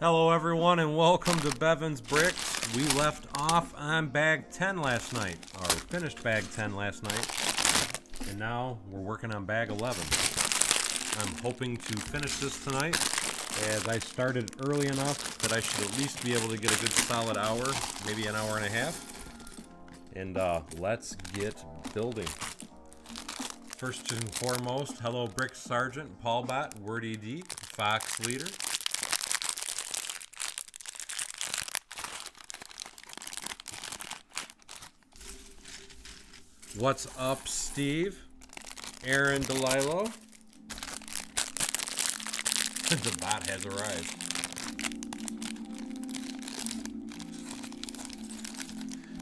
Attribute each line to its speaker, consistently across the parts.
Speaker 1: Hello everyone and welcome to Bevan's Bricks. We left off on bag 10 last night, or finished bag 10 last night, and now we're working on bag 11. I'm hoping to finish this tonight, as I started early enough that I should at least be able to get a good solid hour, maybe an hour and a half. And let's get building. First and foremost, hello Brick Sergeant, Paul Bot, Wordy D, Fox Leader. What's up, Steve? Aaron DeLilo. The bot has arrived.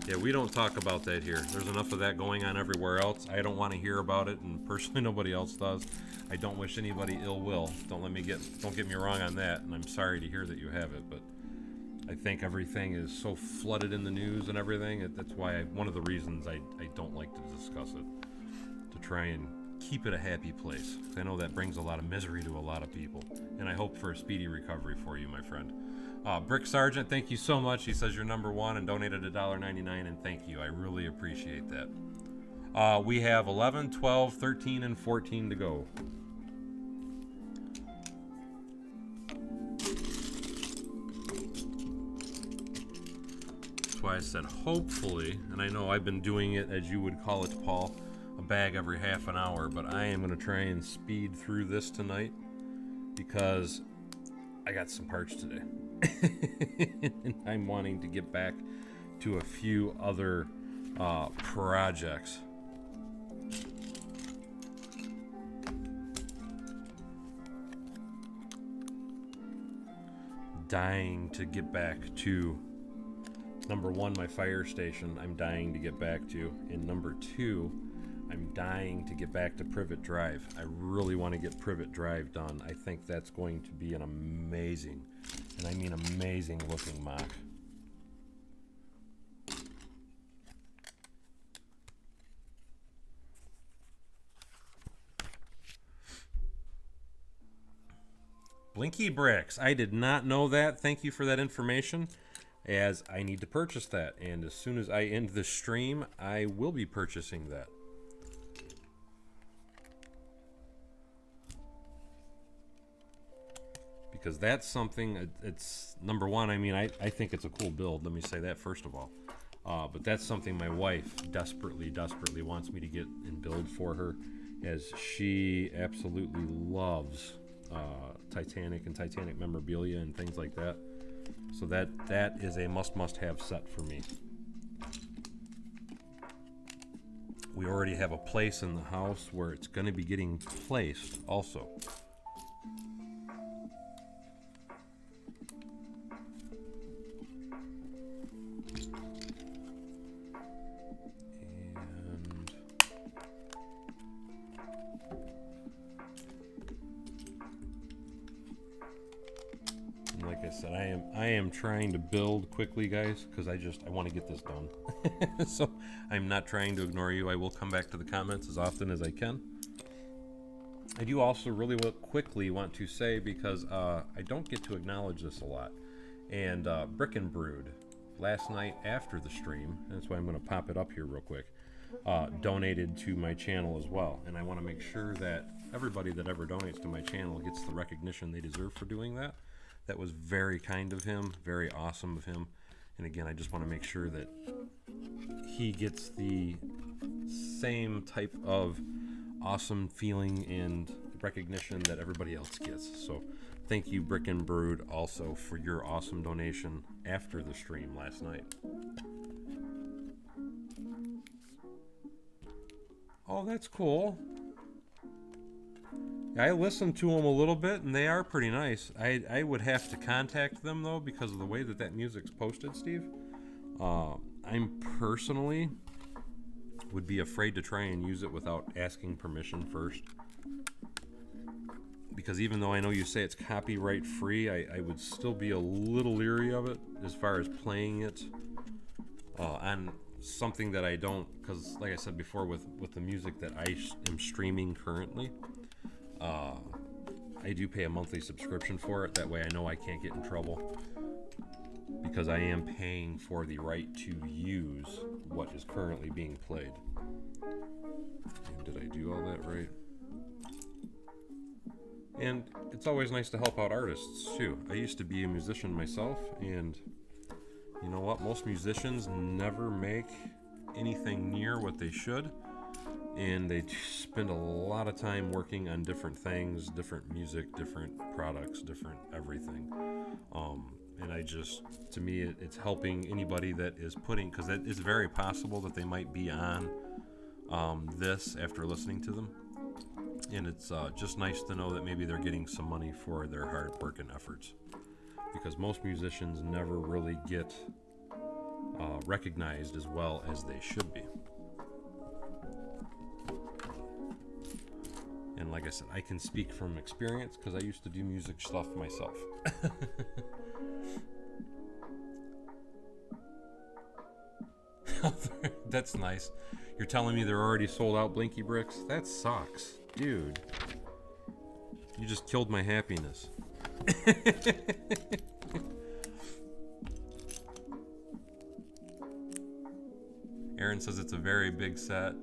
Speaker 1: Yeah, we don't talk about that here. There's enough of that going on everywhere else. I don't want to hear about it, and personally nobody else does. I don't wish anybody ill will. Don't get me wrong on that, and I'm sorry to hear that you have it, but I think everything is so flooded in the news and everything. That's why one of the reasons I don't like to discuss it, to try and keep it a happy place. I know that brings a lot of misery to a lot of people, and I hope for a speedy recovery for you, my friend. Brick Sergeant, thank you so much. He says you're number one and donated $1.99, and thank you. I really appreciate that. We have 11, 12, 13, and 14 to go. That's why I said hopefully, and I know I've been doing it, as you would call it, Paul, a bag every half an hour, but I am going to try and speed through this tonight because I got some parts today. And I'm wanting to get back to a few other projects. Dying to get back to number one, my fire station. I'm dying to get back to, and number two, I'm dying to get back to Privet Drive. I really want to get Privet Drive done. I think that's going to be an amazing, and I mean amazing looking mock. Blinky Bricks. I did not know that. Thank you for that information, as I need to purchase that. And as soon as I end the stream, I will be purchasing that. Because that's something, it's number one, I mean, I think it's a cool build. Let me say that first of all. But that's something my wife desperately wants me to get and build for her, as she absolutely loves Titanic and Titanic memorabilia and things like that. So that is a must-have set for me. We already have a place in the house where it's going to be getting placed also. Like I said, I am trying to build quickly, guys, because I want to get this done. So I'm not trying to ignore you. I will come back to the comments as often as I can. I do also really quickly want to say, because I don't get to acknowledge this a lot, and Brick and Brood last night after the stream, and that's why I'm going to pop it up here real quick, donated to my channel as well, and I want to make sure that everybody that ever donates to my channel gets the recognition they deserve for doing that. That was very kind of him, very awesome of him. And again, I just want to make sure that he gets the same type of awesome feeling and recognition that everybody else gets. So thank you, Brick and Brood, also for your awesome donation after the stream last night. Oh, that's cool. I listened to them a little bit, and they are pretty nice. I would have to contact them, though, because of the way that music's posted, Steve. I'm personally would be afraid to try and use it without asking permission first. Because even though I know you say it's copyright free, I would still be a little leery of it as far as playing it on something that I don't, because like I said before, with the music that I am streaming currently, I do pay a monthly subscription for it. That way I know I can't get in trouble, because I am paying for the right to use what is currently being played. And did I do all that right? And it's always nice to help out artists too. I used to be a musician myself, and you know what? Most musicians never make anything near what they should, and they spend a lot of time working on different things, different music, different products, different everything. And I just, to me, it's helping anybody that is putting, because it's very possible that they might be on this after listening to them. And it's just nice to know that maybe they're getting some money for their hard work and efforts, because most musicians never really get recognized as well as they should be. And like I said, I can speak from experience because I used to do music stuff myself. That's nice. You're telling me they're already sold out, Blinky Bricks? That sucks. Dude, you just killed my happiness. Aaron says it's a very big set.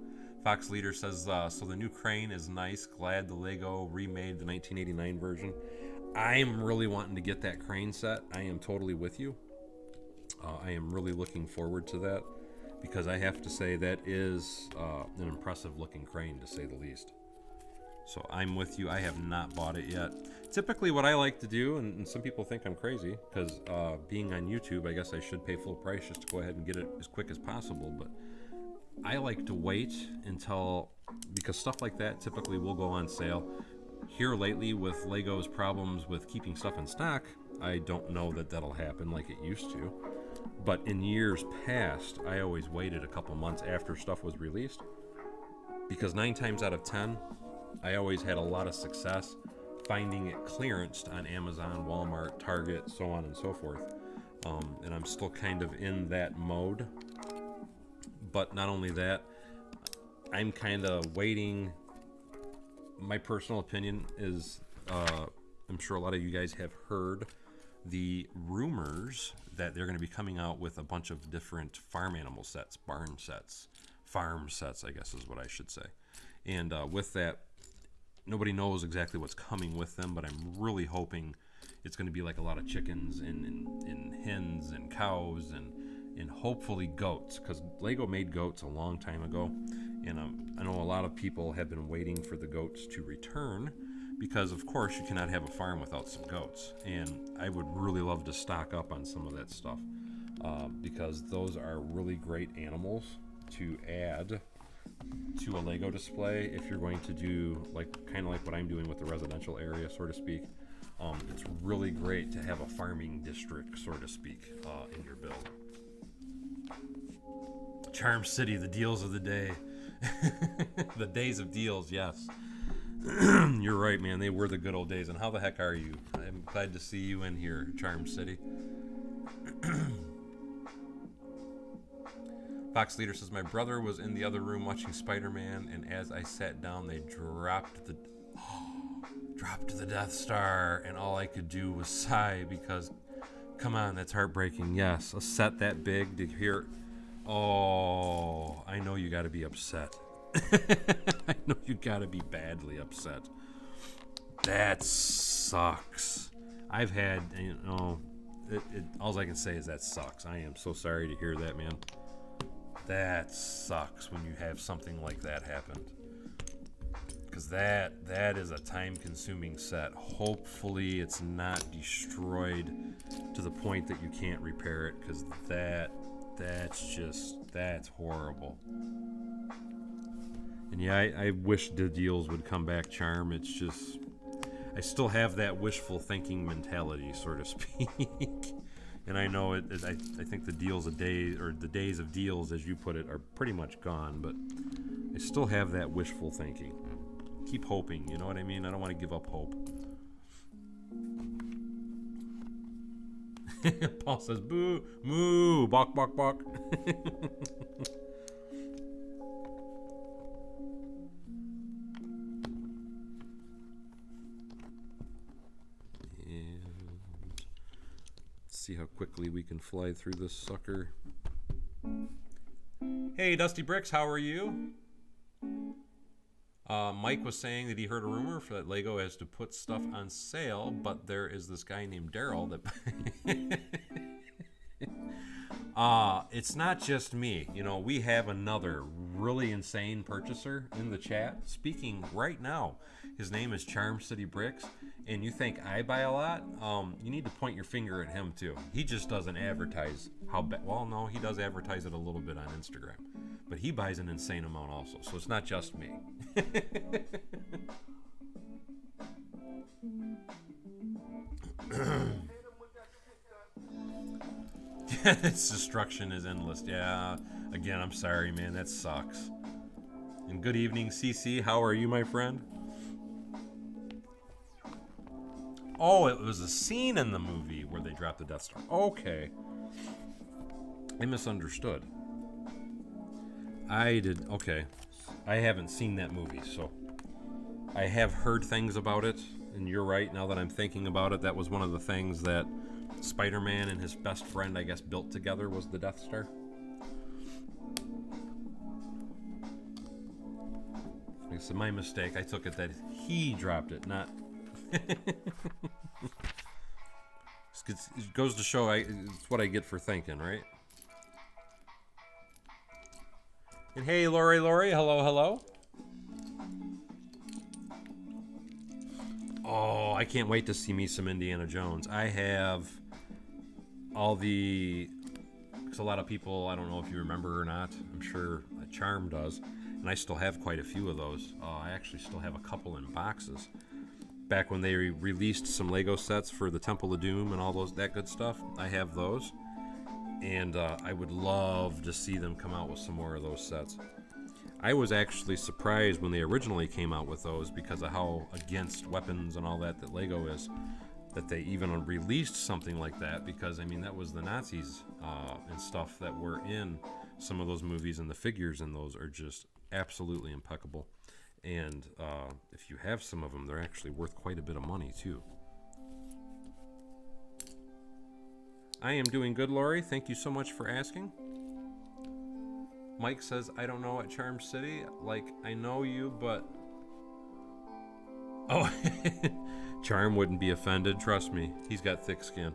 Speaker 1: Fox Leader says, so the new crane is nice. Glad the Lego remade the 1989 version. I'm really wanting to get that crane set. I am totally with you. I am really looking forward to that, because I have to say that is an impressive looking crane, to say the least. So I'm with you. I have not bought it yet. Typically what I like to do, and some people think I'm crazy, because being on YouTube, I guess I should pay full price just to go ahead and get it as quick as possible, but I like to wait until, because stuff like that typically will go on sale. Here lately, with Lego's problems with keeping stuff in stock, I don't know that that'll happen like it used to. But in years past, I always waited a couple months after stuff was released, because 9 times out of 10, I always had a lot of success finding it clearanced on Amazon, Walmart, Target, so on and so forth. And I'm still kind of in that mode. But not only that, I'm kind of waiting. My personal opinion is, I'm sure a lot of you guys have heard the rumors that they're going to be coming out with a bunch of different farm animal sets, barn sets, farm sets, I guess is what I should say. And with that, nobody knows exactly what's coming with them, but I'm really hoping it's going to be like a lot of chickens and hens and cows and hopefully goats, because Lego made goats a long time ago, and I know a lot of people have been waiting for the goats to return, because of course you cannot have a farm without some goats, and I would really love to stock up on some of that stuff, because those are really great animals to add to a Lego display if you're going to do kind of like what I'm doing with the residential area, so to speak. It's really great to have a farming district, so to speak, in your build. Charm City, the deals of the day. The days of deals, yes. You're right, man. They were the good old days. And how the heck are you? I'm glad to see you in here, Charm City. Fox Leader says, my brother was in the other room watching Spider-Man, and as I sat down, they dropped the Death Star, and all I could do was sigh, because, come on, that's heartbreaking. Yes, a set that big to hear. Oh, I know you got to be upset. I know you got to be badly upset. That sucks. I've had, all I can say is that sucks. I am so sorry to hear that, man. That sucks when you have something like that happen. Because that is a time-consuming set. Hopefully it's not destroyed to the point that you can't repair it, because that's horrible. And yeah, I wish the deals would come back, Charm. It's just, I still have that wishful thinking mentality, so to speak. And I know I think the deals a day, or the days of deals, as you put it, are pretty much gone, but I still have that wishful thinking. Keep hoping, you know what I mean? I don't want to give up hope. Paul says, boo, moo, bok, bok, bok. see how quickly we can fly through this sucker. Hey, Dusty Bricks, how are you? Mike was saying that he heard a rumor for that Lego has to put stuff on sale, but there is this guy named Daryl that... It's not just me. You know, we have another really insane purchaser in the chat speaking right now. His name is Charm City Bricks, and you think I buy a lot? You need to point your finger at him too. He just doesn't advertise well, no, he does advertise it a little bit on Instagram, but he buys an insane amount also, so it's not just me. Its destruction is endless. Yeah, again, I'm sorry, man. That sucks. And good evening, CC. How are you, my friend? Oh, it was a scene in the movie where they dropped the Death Star. Okay. I misunderstood. Okay. I haven't seen that movie, so I have heard things about it, and you're right. Now that I'm thinking about it, that was one of the things that Spider-Man and his best friend, I guess, built together was the Death Star. It's my mistake. I took it that he dropped it, not... It goes to show it's what I get for thinking, right? And hey, Lori, hello, hello. Oh, I can't wait to see me some Indiana Jones. I have all the... Because a lot of people, I don't know if you remember or not, I'm sure Charm does, and I still have quite a few of those. I actually still have a couple in boxes. Back when they released some Lego sets for the Temple of Doom and all that good stuff, I have those. And I would love to see them come out with some more of those sets. I was actually surprised when they originally came out with those because of how against weapons and all that Lego is, that they even released something like that, because I mean that was the Nazis and stuff that were in some of those movies, and the figures in those are just absolutely impeccable. And if you have some of them, they're actually worth quite a bit of money too. I am doing good, Lori. Thank you so much for asking. Mike says, I don't know at Charm City. Like, I know you, but... Oh, Charm wouldn't be offended. Trust me. He's got thick skin.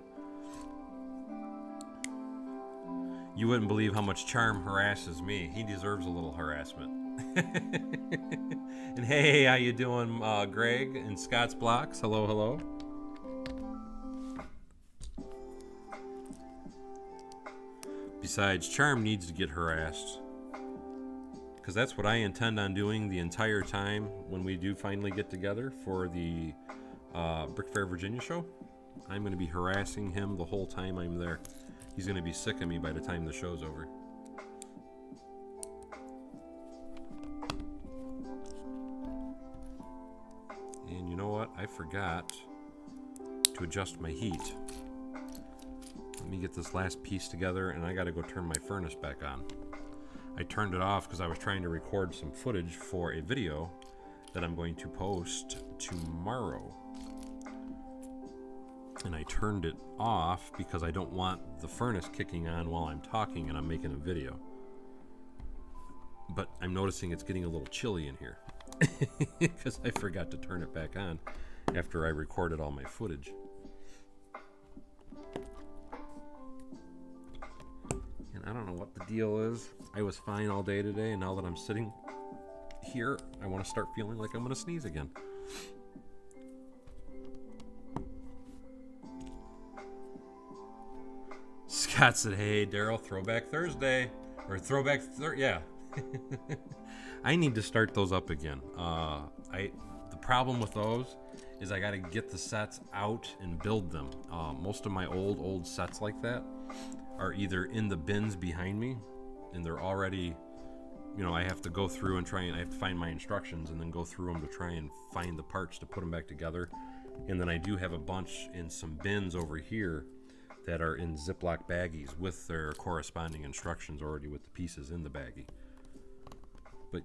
Speaker 1: You wouldn't believe how much Charm harasses me. He deserves a little harassment. And hey, how you doing, Greg and Scott's Blocks? Hello, hello. Besides, Charm needs to get harassed, because that's what I intend on doing the entire time when we do finally get together for the Brick Fair Virginia show. I'm going to be harassing him the whole time I'm there. He's going to be sick of me by the time the show's over. And you know what? I forgot to adjust my heat. Let me get this last piece together, and I got to go turn my furnace back on. I turned it off because I was trying to record some footage for a video that I'm going to post tomorrow. And I turned it off because I don't want the furnace kicking on while I'm talking and I'm making a video. But I'm noticing it's getting a little chilly in here because I forgot to turn it back on after I recorded all my footage. I don't know what the deal is. I was fine all day today, and now that I'm sitting here, I want to start feeling like I'm going to sneeze again. Scott said, hey, Daryl, Throwback Thursday. Or yeah. I need to start those up again. The problem with those is I got to get the sets out and build them. Most of my old sets like that are either in the bins behind me, and they're already, I have to go through and I have to find my instructions and then go through them to try and find the parts to put them back together. And then I do have a bunch in some bins over here that are in Ziploc baggies with their corresponding instructions already with the pieces in the baggie. But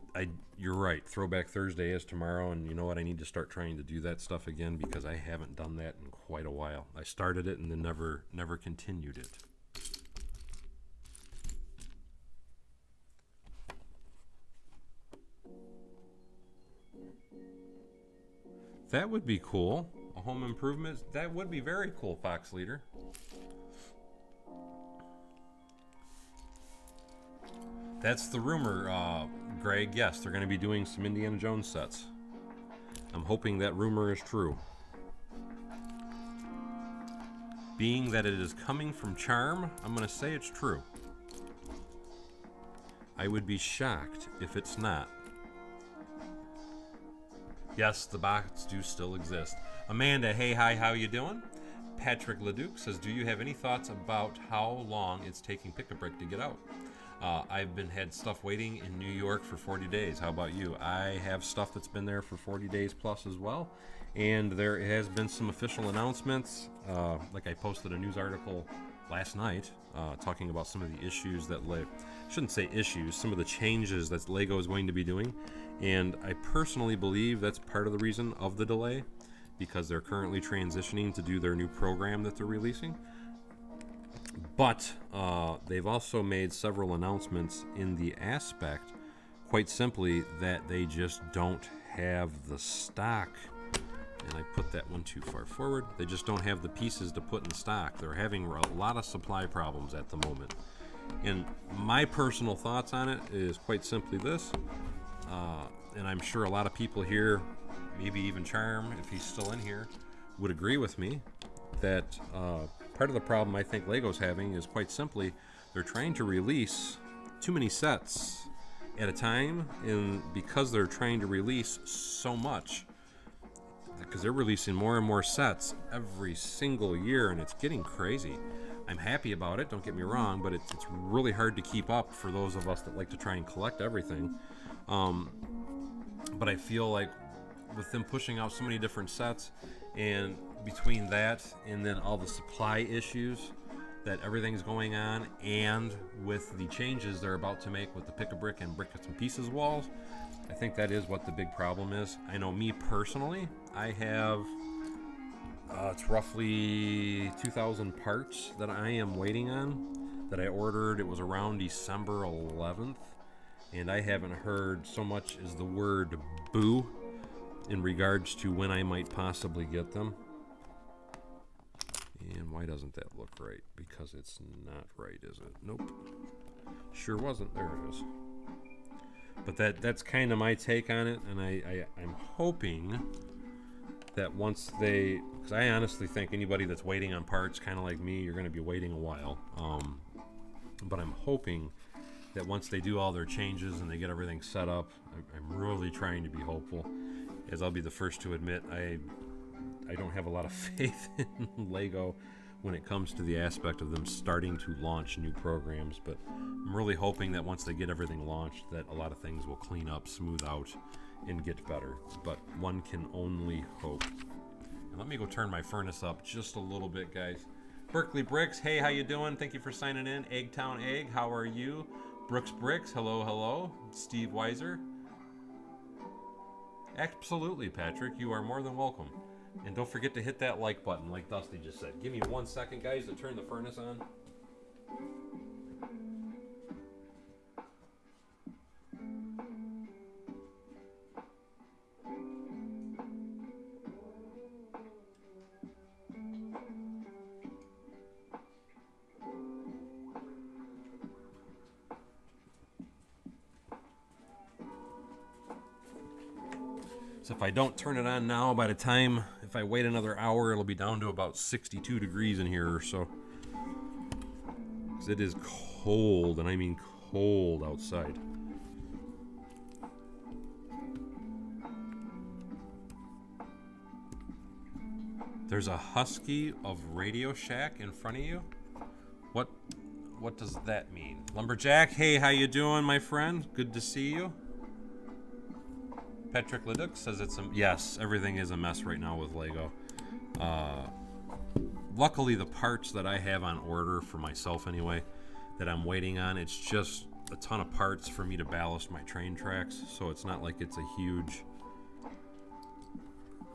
Speaker 1: you're right, Throwback Thursday is tomorrow, and you know what? I need to start trying to do that stuff again because I haven't done that in quite a while. I started it and then never continued it. That would be cool. A home improvement. That would be very cool, Fox Leader. That's the rumor, Greg. Yes, they're going to be doing some Indiana Jones sets. I'm hoping that rumor is true. Being that it is coming from Charm, I'm going to say it's true. I would be shocked if it's not. Yes, the bots do still exist. Amanda, hey, hi, how you doing? Patrick Leduc says, do you have any thoughts about how long it's taking Pick-a-Brick to get out? I've had stuff waiting in New York for 40 days. How about you? I have stuff that's been there for 40 days plus as well. And there has been some official announcements. Like I posted a news article last night talking about some of the issues that shouldn't say issues, some of the changes that Lego is going to be doing. And I personally believe that's part of the reason of the delay, because they're currently transitioning to do their new program that they're releasing. But they've also made several announcements in the aspect, quite simply, that they just don't have the stock. And I put that one too far forward. They just don't have the pieces to put in stock. They're having a lot of supply problems at the moment. And my personal thoughts on it is quite simply this. And I'm sure a lot of people here, maybe even Charm, if he's still in here, would agree with me that part of the problem I think Lego's having is quite simply they're trying to release too many sets at a time, and because they're trying to release so much, because they're releasing more and more sets every single year, and it's getting crazy. I'm happy about it, don't get me wrong, but it's really hard to keep up for those of us that like to try and collect everything. But I feel like with them pushing out so many different sets, and between that and then all the supply issues that everything's going on, and with the changes they're about to make with the Pick-a-Brick and Brick and Pieces walls, I think that is what the big problem is. I know me personally, I have it's roughly 2,000 parts that I am waiting on that I ordered. It was around December 11th, and I haven't heard so much as the word boo in regards to when I might possibly get them. And why doesn't that look right? Because it's not right, is it? Nope. Sure wasn't. There it is. But that's kind of my take on it, and I'm hoping that once they, because I honestly think anybody that's waiting on parts, kind of like me, you're going to be waiting a while. But I'm hoping that once they do all their changes and they get everything set up, I'm really trying to be hopeful. As I'll be the first to admit, I don't have a lot of faith in Lego when it comes to the aspect of them starting to launch new programs, but I'm really hoping that once they get everything launched, that a lot of things will clean up, smooth out, and get better. But one can only hope. And let me go turn my furnace up just a little bit, guys. Berkeley Bricks, hey, how you doing? Thank you for signing in. Eggtown Egg, how are you? Brooks Bricks, hello, hello. Steve Weiser. Absolutely, Patrick, you are more than welcome. And don't forget to hit that like button, like Dusty just said. Give me 1 second, guys, to turn the furnace on. So if I don't turn it on now, by the time, if I wait another hour, it'll be down to about 62 degrees in here or so. Because it is cold, and I mean cold outside. There's a Husky of Radio Shack in front of you? What does that mean? Lumberjack, hey, how you doing, my friend? Good to see you. Patrick Leduc says yes, everything is a mess right now with Lego. Luckily, the parts that I have on order for myself anyway, that I'm waiting on, it's just a ton of parts for me to ballast my train tracks, so it's not like it's a huge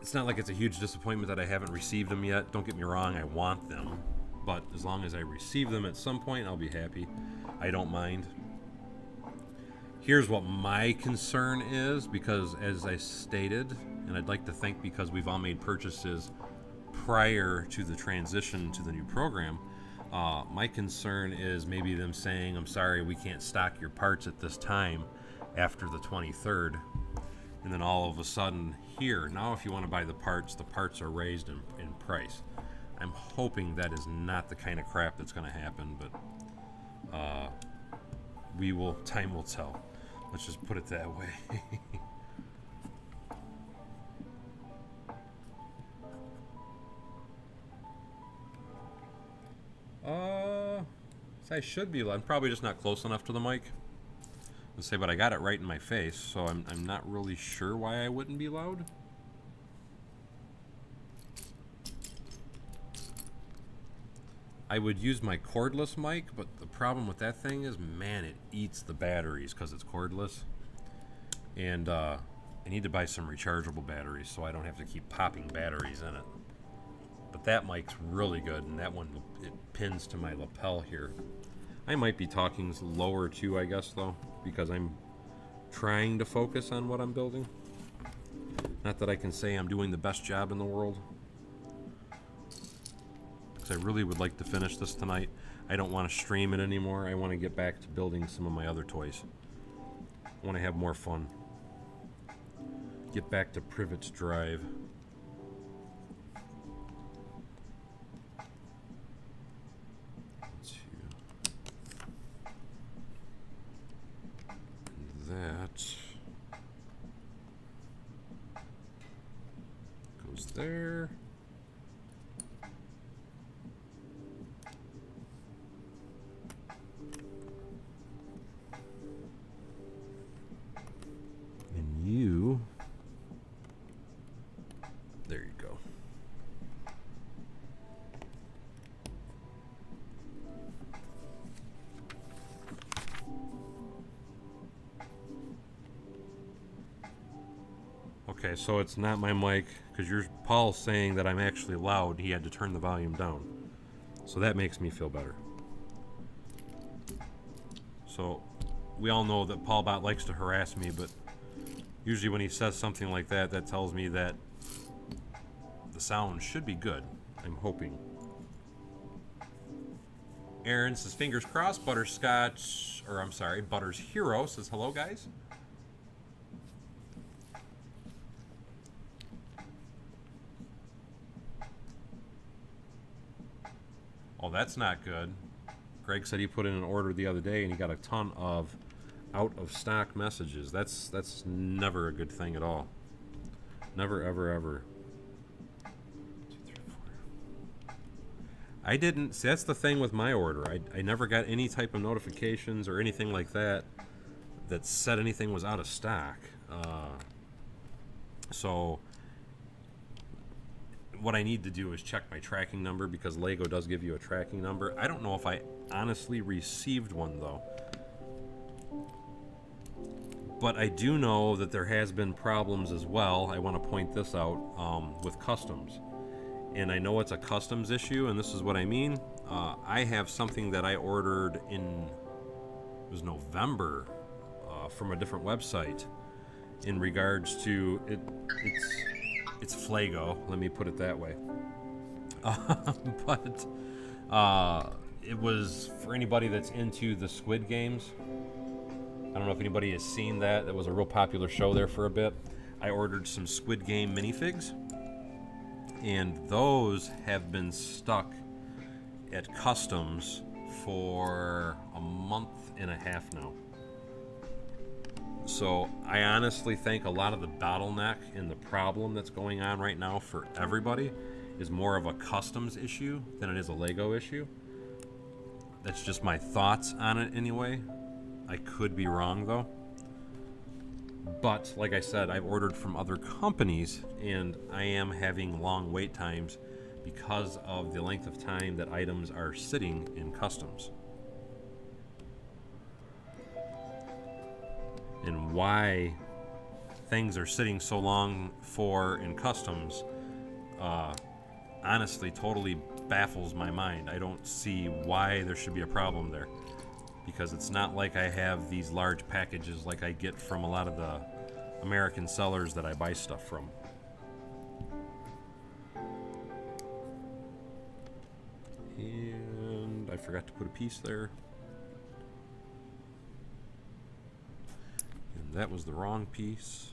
Speaker 1: it's not like it's a huge disappointment that I haven't received them yet. Don't get me wrong, I want them. But as long as I receive them at some point, I'll be happy. I don't mind. Here's what my concern is, because as I stated, and I'd like to think because we've all made purchases prior to the transition to the new program, my concern is maybe them saying, I'm sorry, we can't stock your parts at this time after the 23rd. And then all of a sudden, here, now if you want to buy the parts are raised in price. I'm hoping that is not the kind of crap that's going to happen, but time will tell. Let's just put it that way. So I should be. I'm probably just not close enough to the mic. Let's say, but I got it right in my face, so I'm not really sure why I wouldn't be loud. I would use my cordless mic, but the problem with that thing is, man, it eats the batteries because it's cordless. And I need to buy some rechargeable batteries so I don't have to keep popping batteries in it. But that mic's really good, and that one, it pins to my lapel here. I might be talking lower too, I guess, though, because I'm trying to focus on what I'm building. Not that I can say I'm doing the best job in the world, because I really would like to finish this tonight. I don't want to stream it anymore. I want to get back to building some of my other toys. I want to have more fun. Get back to Privet's Drive. That goes there. And you, there you go. Okay, so it's not my mic, because Paul's saying that I'm actually loud. He had to turn the volume down. So that makes me feel better. So we all know that Paul Bot likes to harass me, but usually when he says something like that, that tells me that the sound should be good. I'm hoping. Aaron says, fingers crossed. Butterscotch, or I'm sorry, Butters Hero says, hello, guys. Oh, that's not good. Greg said he put in an order the other day and he got a ton of out of stock messages. That's never a good thing at all. Never, ever, ever. 2, 3, 4. I didn't. See, that's the thing with my order. I never got any type of notifications or anything like that that said anything was out of stock. So what I need to do is check my tracking number, because Lego does give you a tracking number. I don't know if I honestly received one, though. But I do know that there has been problems as well. I want to point this out with customs. And I know it's a customs issue, and this is what I mean. I have something that I ordered in, it was November, from a different website in regards to it. It's Flago, let me put it that way. But it was for anybody that's into the Squid Games. I don't know if anybody has seen that. That was a real popular show there for a bit. I ordered some Squid Game minifigs, and those have been stuck at customs for a month and a half now. So I honestly think a lot of the bottleneck and the problem that's going on right now for everybody is more of a customs issue than it is a Lego issue. That's just my thoughts on it anyway. I could be wrong though. But like I said, I've ordered from other companies and I am having long wait times because of the length of time that items are sitting in customs. And why things are sitting so long for in customs, honestly, totally baffles my mind. I don't see why there should be a problem there, because it's not like I have these large packages like I get from a lot of the American sellers that I buy stuff from. And I forgot to put a piece there. And that was the wrong piece.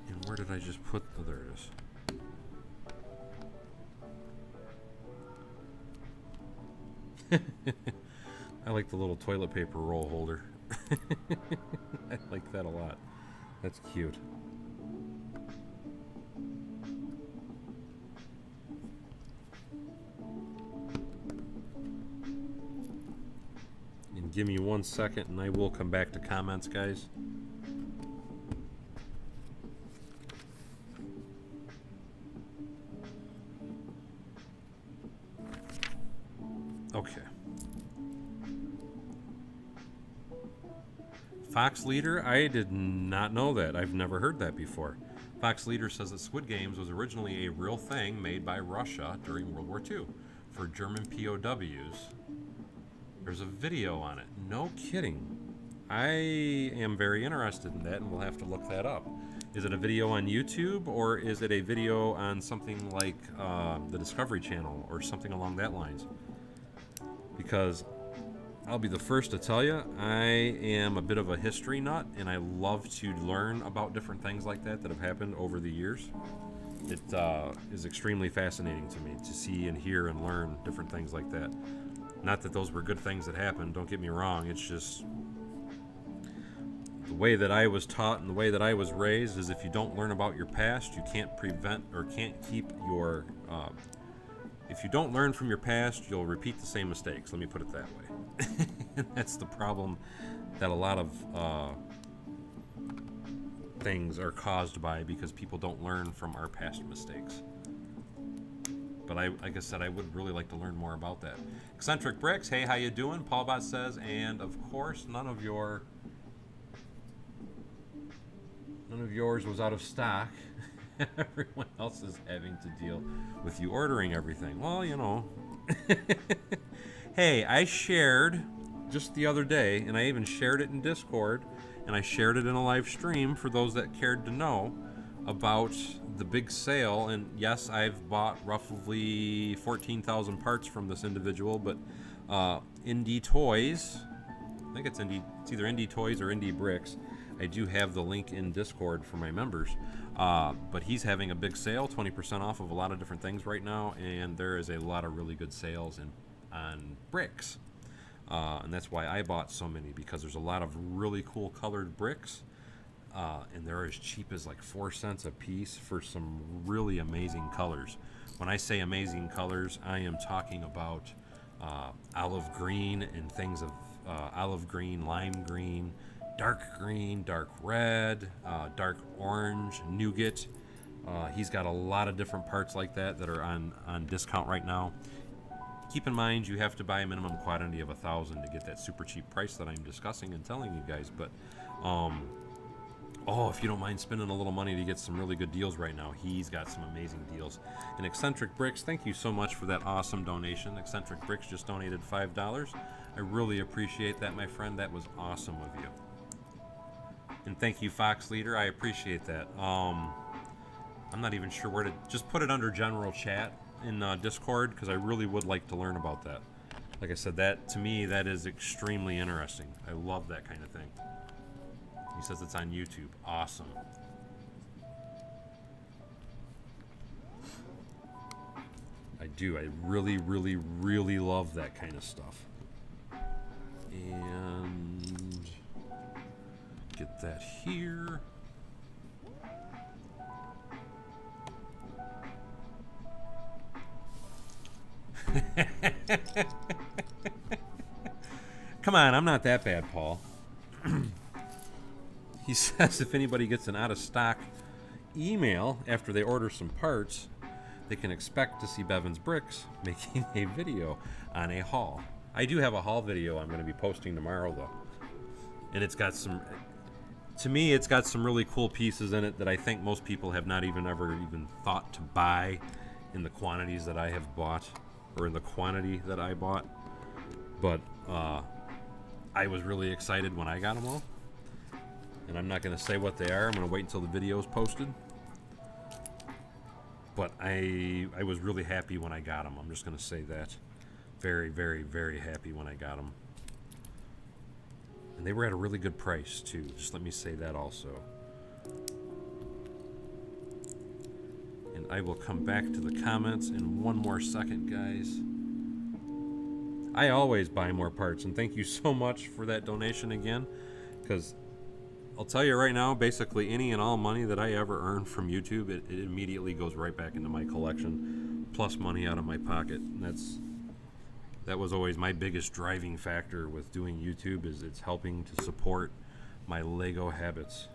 Speaker 1: And where did I just put, oh, there it is. I like the little toilet paper roll holder. I like that a lot. That's cute. And give me 1 second and I will come back to comments, guys. Okay. Fox Leader, I did not know that. I've never heard that before. Fox Leader says that Squid Games was originally a real thing made by Russia during World War II for German POWs. There's a video on it. No kidding. I am very interested in that, and we'll have to look that up. Is it a video on YouTube, or is it a video on something like the Discovery Channel or something along that lines? Because I'll be the first to tell you, I am a bit of a history nut, and I love to learn about different things like that that have happened over the years. It is extremely fascinating to me to see and hear and learn different things like that. Not that those were good things that happened, don't get me wrong, it's just the way that I was taught and the way that I was raised is if you don't learn about your past, you can't prevent or can't keep your... if you don't learn from your past, you'll repeat the same mistakes. Let me put it that way. That's the problem that a lot of things are caused by, because people don't learn from our past mistakes. But like I said, I would really like to learn more about that. Eccentric Bricks, hey, how you doing? Paulbot says, and of course, none of yours was out of stock. Everyone else is having to deal with you ordering everything. Well, you know. Hey, I shared just the other day, and I even shared it in Discord, and I shared it in a live stream for those that cared to know about the big sale. And yes, I've bought roughly 14,000 parts from this individual, but Indie Toys, I think it's either Indie Toys or Indie Bricks. I do have the link in Discord for my members. But he's having a big sale, 20% off of a lot of different things right now, and there is a lot of really good sales on bricks. And that's why I bought so many, because there's a lot of really cool colored bricks, and they're as cheap as like 4 cents a piece for some really amazing colors. When I say amazing colors, I am talking about olive green and things of olive green, lime green, dark green, dark red, dark orange, nougat. He's got a lot of different parts like that are on discount right now. Keep in mind, you have to buy a minimum quantity of 1,000 to get that super cheap price that I'm discussing and telling you guys. But, if you don't mind spending a little money to get some really good deals right now, he's got some amazing deals. And Eccentric Bricks, thank you so much for that awesome donation. Eccentric Bricks just donated $5. I really appreciate that, my friend. That was awesome of you. And thank you, Fox Leader. I appreciate that. I'm not even sure where to... Just put it under general chat in Discord, because I really would like to learn about that. Like I said, that to me, that is extremely interesting. I love that kind of thing. He says it's on YouTube. Awesome. I do. I really, really, really love that kind of stuff. And... get that here. Come on, I'm not that bad, Paul. He says if anybody gets an out of stock email after they order some parts, they can expect to see Bevan's Bricks making a video on a haul. I do have a haul video I'm going to be posting tomorrow, though. And it's got some, to me, it's got some really cool pieces in it that I think most people have not ever even thought to buy in the quantities that I have bought, or in the quantity that I bought. But I was really excited when I got them all. And I'm not going to say what they are. I'm going to wait until the video is posted. But I was really happy when I got them. I'm just going to say that. Very, very, very happy when I got them. And they were at a really good price, too. Just let me say that also. And I will come back to the comments in one more second, guys. I always buy more parts, and thank you so much for that donation again. Because I'll tell you right now, basically any and all money that I ever earn from YouTube, it immediately goes right back into my collection, plus money out of my pocket. And that was always my biggest driving factor with doing YouTube, is it's helping to support my Lego habits.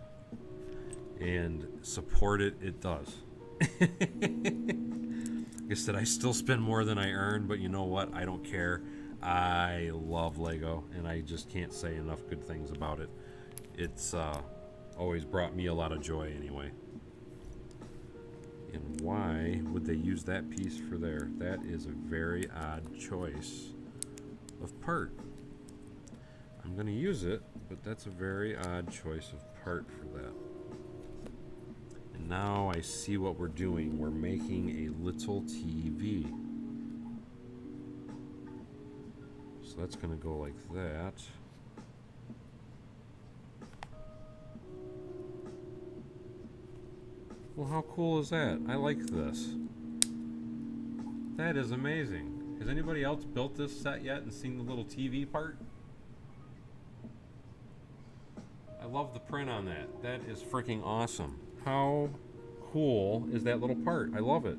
Speaker 1: And support it does. Like I said, I still spend more than I earn, but you know what? I don't care. I love Lego, and I just can't say enough good things about it. It's always brought me a lot of joy anyway. And why would they use that piece for there? That is a very odd choice of part. I'm going to use it, but that's a very odd choice of part for that. And now I see what we're doing. We're making a little TV. So that's going to go like that. Well, how cool is that? I like this. That is amazing. Has anybody else built this set yet and seen the little TV part? I love the print on that. That is freaking awesome. How cool is that little part? I love it.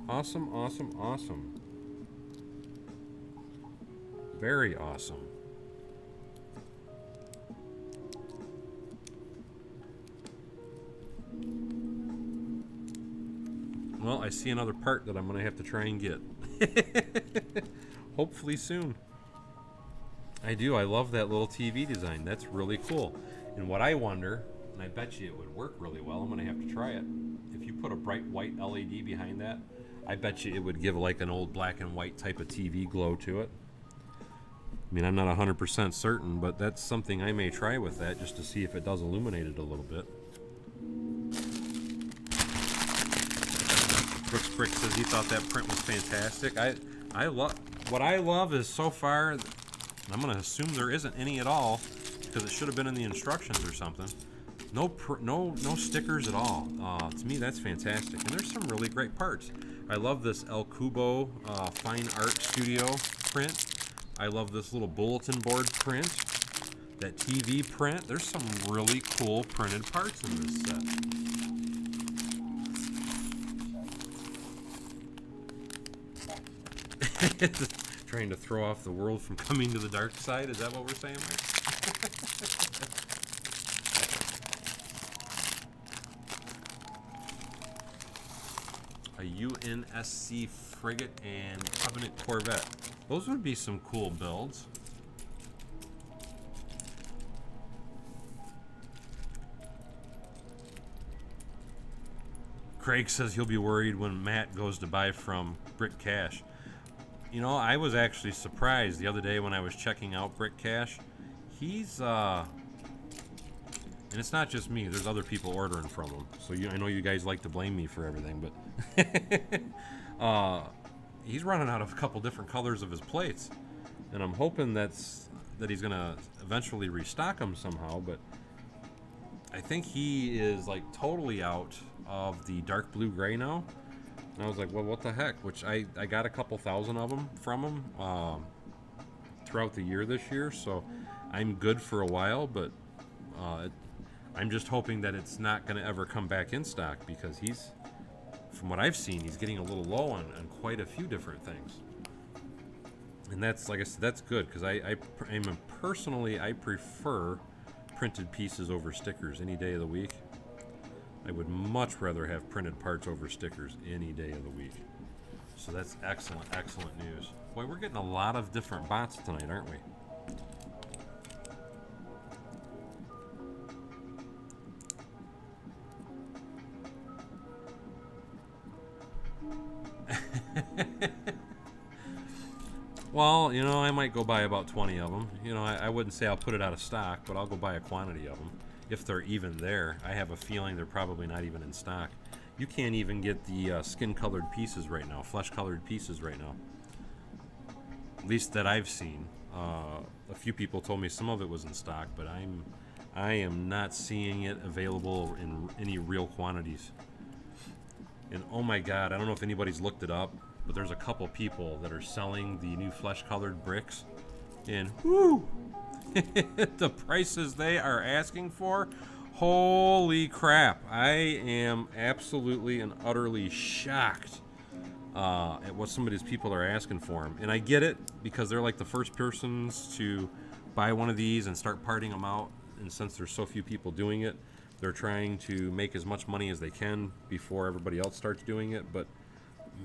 Speaker 1: Awesome, awesome, awesome. Very awesome. Well, I see another part that I'm going to have to try and get. Hopefully soon. I do. I love that little TV design. That's really cool. And what I wonder, and I bet you it would work really well, I'm going to have to try it. If you put a bright white LED behind that, I bet you it would give like an old black and white type of TV glow to it. I mean, I'm not 100% certain, but that's something I may try with that just to see if it does illuminate it a little bit. Brooks Brick says he thought that print was fantastic. I love what I love is so far. I'm going to assume there isn't any at all because it should have been in the instructions or something. No stickers at all. To me, that's fantastic. And there's some really great parts. I love this El Cubo Fine Art Studio print. I love this little bulletin board print. That TV print. There's some really cool printed parts in this set. Trying to throw off the world from coming to the dark side. Is that what we're saying there? A UNSC frigate and Covenant Corvette. Those would be some cool builds. Craig says he'll be worried when Matt goes to buy from Brick Cash. You know, I was actually surprised the other day when I was checking out Brick Cash. He's, and it's not just me, there's other people ordering from him. So I know you guys like to blame me for everything, but he's running out of a couple different colors of his plates. And I'm hoping that he's going to eventually restock them somehow, but I think he is like totally out of the dark blue gray now. And I was like, well, what the heck? Which I got a couple thousand of them from him throughout the year this year, so I'm good for a while, but I'm just hoping that it's not going to ever come back in stock because he's, from what I've seen, he's getting a little low on quite a few different things. And that's, like I said, that's good because I prefer printed pieces over stickers any day of the week. I would much rather have printed parts over stickers any day of the week. So that's excellent, excellent news. Boy, we're getting a lot of different bots tonight, aren't we? Well, you know, I might go buy about 20 of them. You know, I wouldn't say I'll put it out of stock, but I'll go buy a quantity of them. If they're even there. I have a feeling they're probably not even in stock. You can't even get the skin-colored pieces right now, flesh-colored pieces right now. At least that I've seen. A few people told me some of it was in stock, but I am not seeing it available in any real quantities. And oh my god, I don't know if anybody's looked it up, but there's a couple people that are selling the new flesh-colored bricks, and whoo, the prices they are asking for, holy crap! I am absolutely and utterly shocked at what some of these people are asking for them. And I get it, because they're like the first persons to buy one of these and start parting them out, and since there's so few people doing it, they're trying to make as much money as they can before everybody else starts doing it. But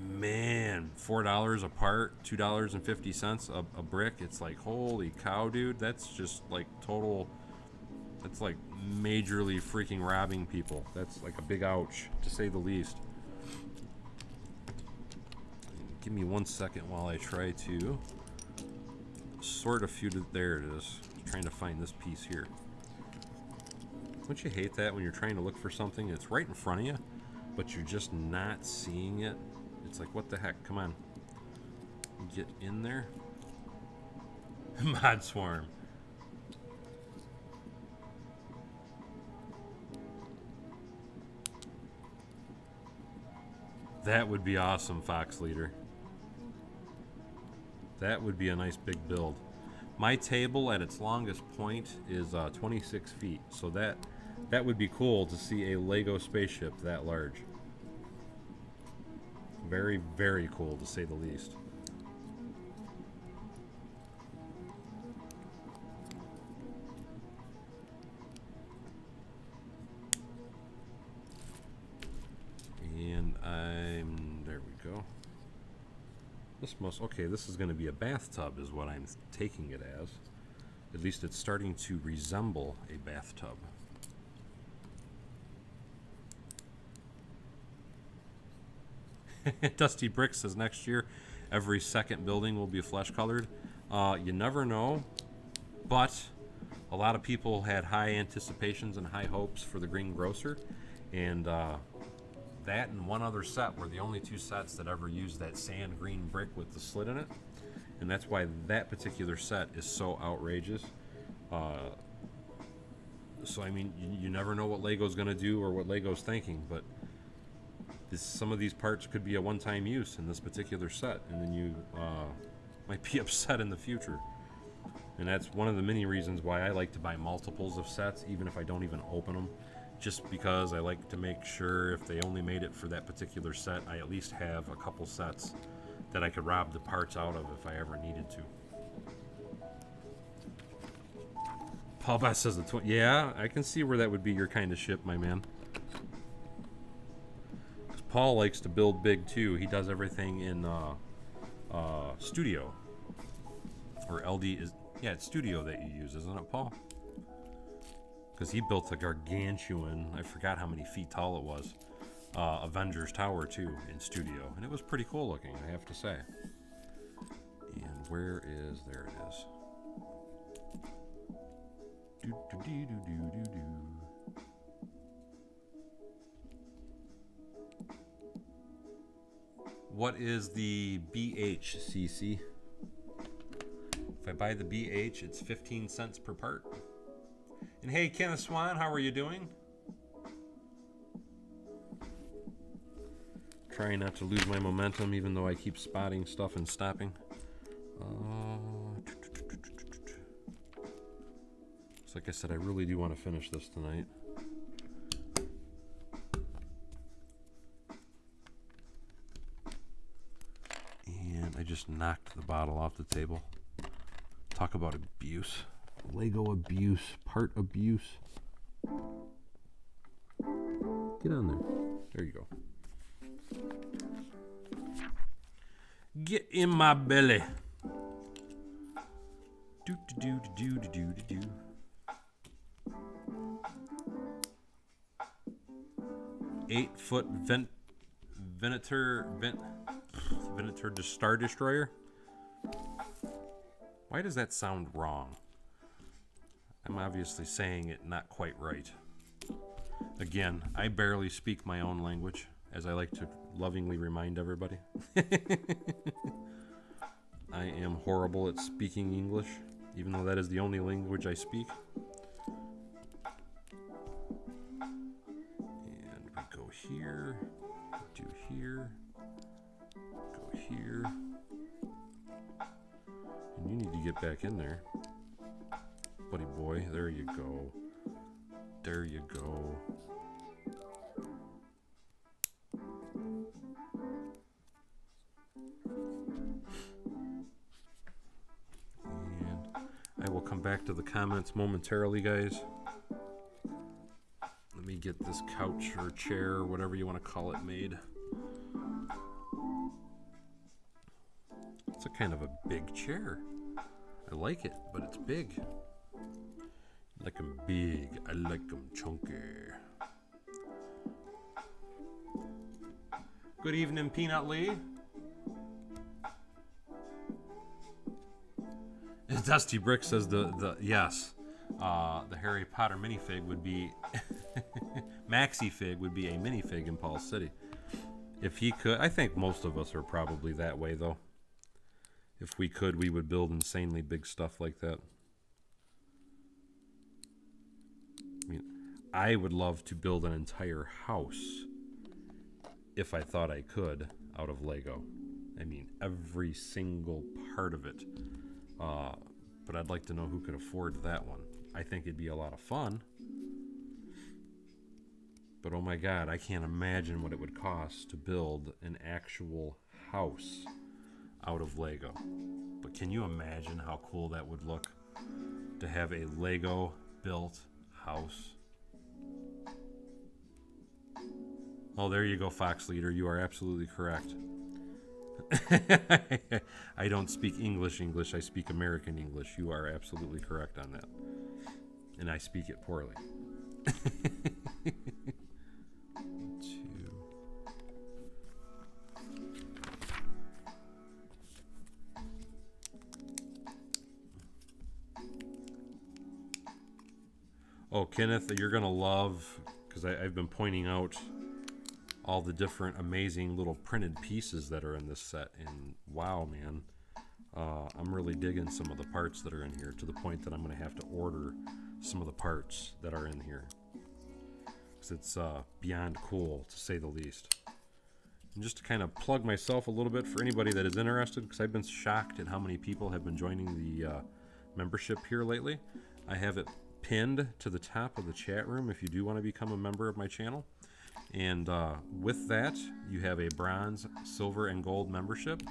Speaker 1: man, $4 a part, $2.50 a brick. It's like, holy cow, dude. That's just like total. That's like majorly freaking robbing people. That's like a big ouch, to say the least. Give me 1 second while I try to sort a few. There it is. I'm trying to find this piece here. Don't you hate that when you're trying to look for something? It's right in front of you, but you're just not seeing it. It's like, what the heck? Come on. Get in there. Mod Swarm. That would be awesome, Fox Leader. That would be a nice big build. My table at its longest point is 26 feet, so that would be cool to see a Lego spaceship that large. Very, very cool, to say the least. And there we go. This is going to be a bathtub is what I'm taking it as. At least it's starting to resemble a bathtub. Dusty Brick says next year every second building will be flesh colored. You never know, but a lot of people had high anticipations and high hopes for the Green Grocer, and that and one other set were the only two sets that ever used that sand green brick with the slit in it, and that's why that particular set is so outrageous. So I mean, you never know what Lego's going to do or what Lego's thinking, but some of these parts could be a one-time use in this particular set, and then you might be upset in the future. And that's one of the many reasons why I like to buy multiples of sets, even if I don't even open them, just because I like to make sure if they only made it for that particular set, I at least have a couple sets that I could rob the parts out of if I ever needed to. Paul Bass says yeah, I can see where that would be your kind of ship, my man. Paul likes to build big too. He does everything in Studio, or LD is, yeah, it's Studio that you use, isn't it, Paul? Because he built a gargantuan, I forgot how many feet tall it was, Avengers Tower too in Studio, and it was pretty cool looking, I have to say. And there it is. What is the BHCC? If I buy the BH, it's 15 cents per part. And hey, Kenneth Swan, how are you doing? Trying not to lose my momentum, even though I keep spotting stuff and stopping. So like I said, I really do want to finish this tonight. And I just knocked the bottle off the table. Talk about abuse. Lego abuse. Part abuse. Get on there. There you go. Get in my belly. Do do do do do do do. Eight-foot Venator Star Destroyer. Why does that sound wrong? I'm obviously saying it not quite right. Again, I barely speak my own language, as I like to lovingly remind everybody. I am horrible at speaking English, even though that is the only language I speak. And we go here, do here, go here. And you need to get back in there. Buddy boy, there you go. There you go. And I will come back to the comments momentarily, guys. Let me get this couch or chair or whatever you want to call it made. It's a kind of a big chair. I like it, but it's big. I like them big. I like them chunky. Good evening, Peanut Lee. Dusty Brick says yes. The Harry Potter minifig would be Maxi Fig would be a minifig in Paul City. If he could, I think most of us are probably that way though. If we could, we would build insanely big stuff like that. I mean, I would love to build an entire house if I thought I could out of Lego. I mean, every single part of it. But I'd like to know who could afford that one. I think it'd be a lot of fun. But oh my God, I can't imagine what it would cost to build an actual house out of Lego. But can you imagine how cool that would look to have a Lego built house? Oh, there you go, Fox Leader. You are absolutely correct. I don't speak English, I speak American English. You are absolutely correct on that. And I speak it poorly. Oh, Kenneth, you're going to love, because I've been pointing out all the different amazing little printed pieces that are in this set. And wow, man, I'm really digging some of the parts that are in here to the point that I'm going to have to order some of the parts that are in here. Because it's beyond cool, to say the least. And just to kind of plug myself a little bit for anybody that is interested, because I've been shocked at how many people have been joining the membership here lately. I have it pinned to the top of the chat room if you do want to become a member of my channel. And with that, you have a bronze, silver, and gold membership.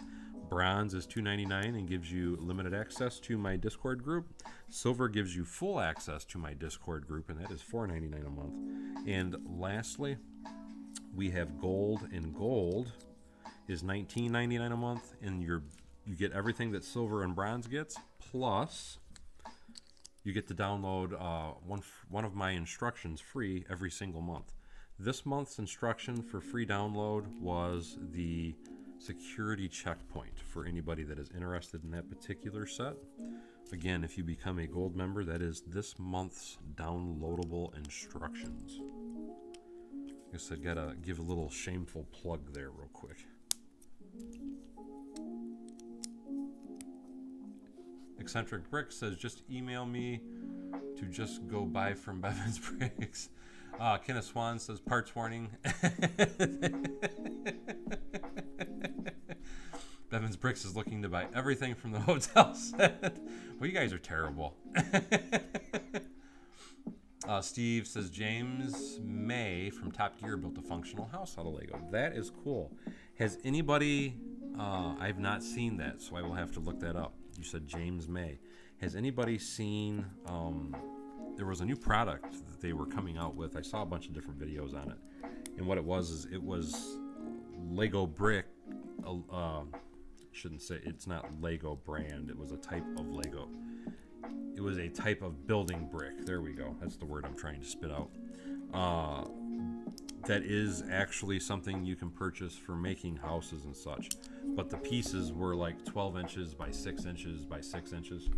Speaker 1: Bronze is $2.99 and gives you limited access to my Discord group. Silver gives you full access to my Discord group, and that is $4.99 a month. And lastly, we have gold, and gold is $19.99 a month, and you get everything that silver and bronze gets, plus you get to download one of my instructions free every single month. This month's instruction for free download was the security checkpoint for anybody that is interested in that particular set. Again, if you become a gold member, that is this month's downloadable instructions. I guess I gotta give a little shameful plug there real quick. Eccentric Brick says, just email me to just go buy from Bevan's Bricks. Kenneth Swan says, parts warning. Bevan's Bricks is looking to buy everything from the hotel set. Well, you guys are terrible. Steve says, James May from Top Gear built a functional house out of Lego. That is cool. Has anybody, I've not seen that, so I will have to look that up. You said James May. Has anybody seen there was a new product that they were coming out with. I saw a bunch of different videos on it, and what it was Lego brick. Shouldn't say it's not Lego brand. It was a type of Lego. It was a type of building brick. There we go. That's the word I'm trying to spit out. That is actually something you can purchase for making houses and such. But the pieces were like 12 inches by 6 inches by 6 inches.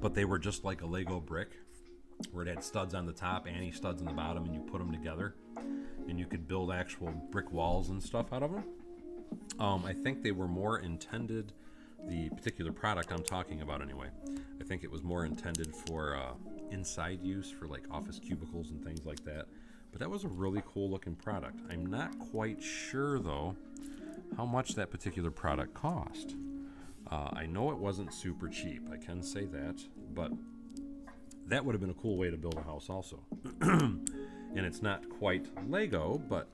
Speaker 1: But they were just like a Lego brick, where it had studs on the top, anti-studs on the bottom, and you put them together. And you could build actual brick walls and stuff out of them. I think they were more intended, the particular product I'm talking about anyway, I think it was more intended for inside use for like office cubicles and things like that. But that was a really cool looking product. I'm not quite sure though how much that particular product cost. I know it wasn't super cheap, I can say that, but that would have been a cool way to build a house also. And it's not quite Lego, but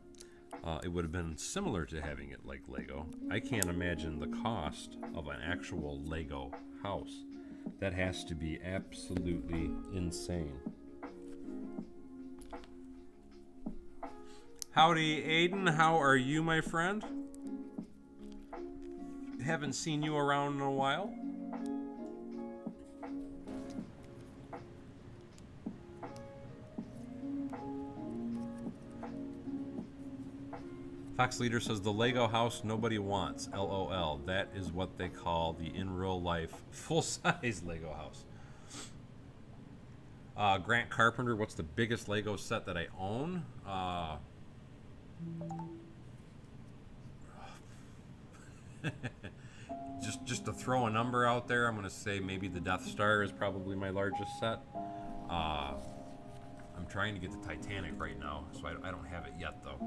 Speaker 1: it would have been similar to having it like Lego. I can't imagine the cost of an actual Lego house. That has to be absolutely insane. Howdy, Aiden. How are you, my friend? Haven't seen you around in a while. Fox Leader says the Lego house nobody wants. LOL. That is what they call the in real life full-size Lego house. Grant Carpenter, what's the biggest Lego set that I own? Just to throw a number out there, I'm going to say maybe the Death Star is probably my largest set. I'm trying to get the Titanic right now, so I don't have it yet though.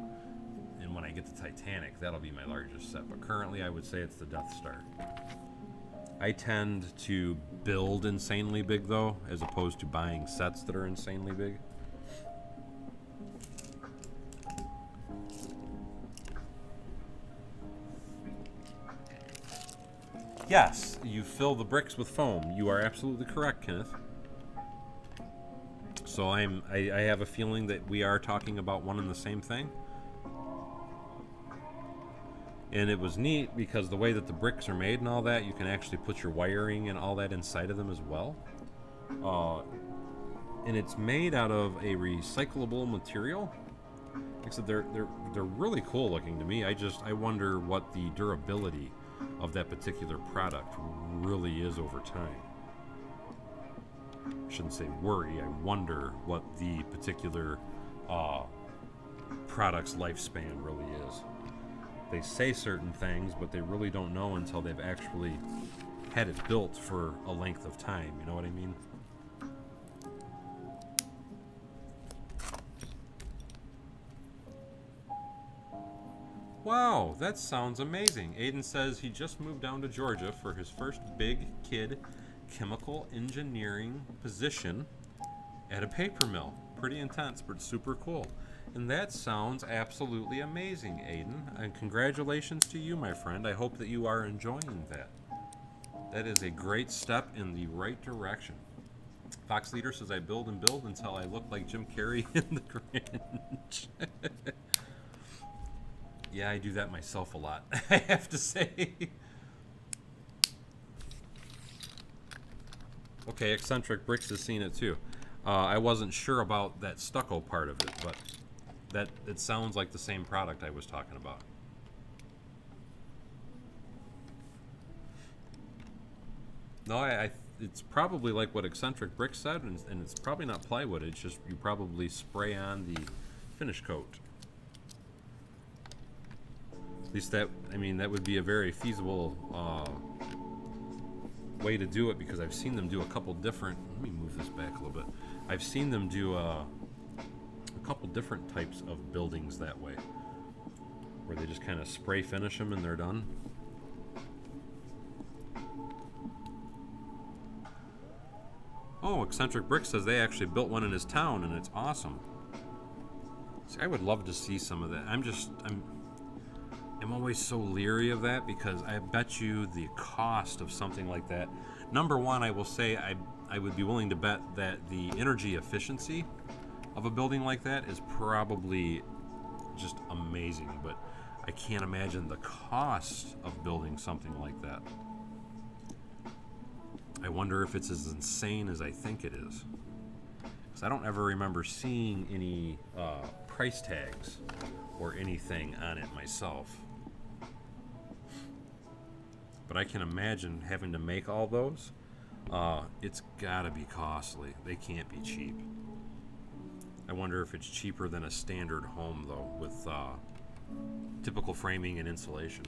Speaker 1: And when I get the Titanic, that'll be my largest set. But currently, I would say it's the Death Star. I tend to build insanely big, though, as opposed to buying sets that are insanely big. Yes, you fill the bricks with foam. You are absolutely correct, Kenneth. So I have a feeling that we are talking about one and the same thing. And it was neat because the way that the bricks are made and all that, you can actually put your wiring and all that inside of them as well. And it's made out of a recyclable material. Like I said, they're really cool looking to me. I wonder what the durability of that particular product really is over time. I shouldn't say worry. I wonder what the particular product's lifespan really is. They say certain things, but they really don't know until they've actually had it built for a length of time. You know what I mean? Wow, that sounds amazing. Aiden says he just moved down to Georgia for his first big kid chemical engineering position at a paper mill. Pretty intense, but super cool. And that sounds absolutely amazing, Aiden. And congratulations to you, my friend. I hope that you are enjoying that. That is a great step in the right direction. Fox Leader says, I build and build until I look like Jim Carrey in The Grinch. Yeah, I do that myself a lot, I have to say. Okay, Eccentric Bricks has seen it too. I wasn't sure about that stucco part of it, but it sounds like the same product I was talking about. No, it's probably like what Eccentric Bricks said, and it's probably not plywood. It's just you probably spray on the finish coat. At least that would be a very feasible way to do it, because I've seen them do a couple different. Let me move this back a little bit. I've seen them do a couple different types of buildings that way, where they just kind of spray finish them and they're done. Oh, Eccentric Brick says they actually built one in his town and it's awesome. See, I would love to see some of that. I'm always so leery of that, because I bet you the cost of something like that, Number one, I will say I would be willing to bet that the energy efficiency of a building like that is probably just amazing, but I can't imagine the cost of building something like that. I wonder if it's as insane as I think it is. Because I don't ever remember seeing any price tags or anything on it myself. But I can imagine having to make all those. It's gotta be costly. They can't be cheap. I wonder if it's cheaper than a standard home, though, with typical framing and insulation.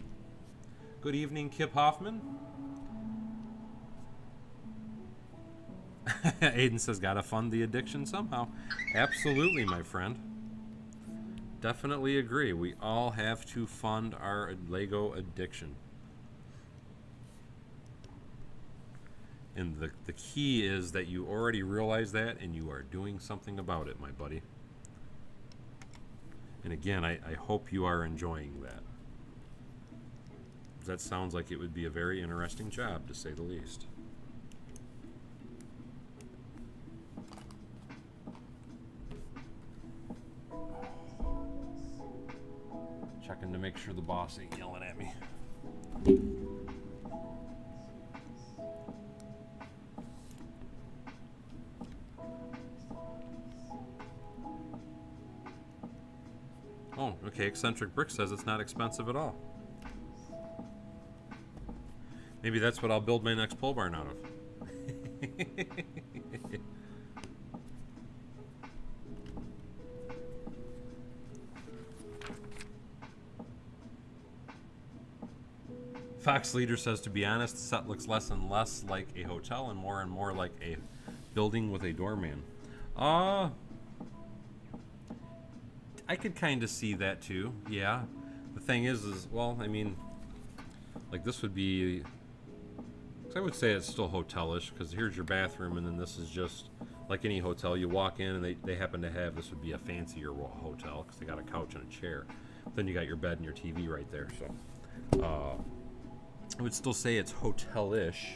Speaker 1: Good evening, Kip Hoffman. Aiden says, gotta fund the addiction somehow. Absolutely, my friend. Definitely agree. We all have to fund our Lego addiction. And the key is that you already realize that and you are doing something about it, my buddy. And again, I hope you are enjoying that. That sounds like it would be a very interesting job, to say the least. Checking to make sure the boss ain't yelling at me. Oh, okay, Eccentric Brick says it's not expensive at all. Maybe that's what I'll build my next pole barn out of. Fox Leader says, to be honest, the set looks less and less like a hotel and more like a building with a doorman. I could kind of see that too, yeah. The thing is, well, I mean, like this would be, I would say it's still hotelish, because here's your bathroom, and then this is just like any hotel. You walk in, and they happen to have, this would be a fancier hotel, because they got a couch and a chair. Then you got your bed and your TV right there, so. I would still say it's hotel-ish.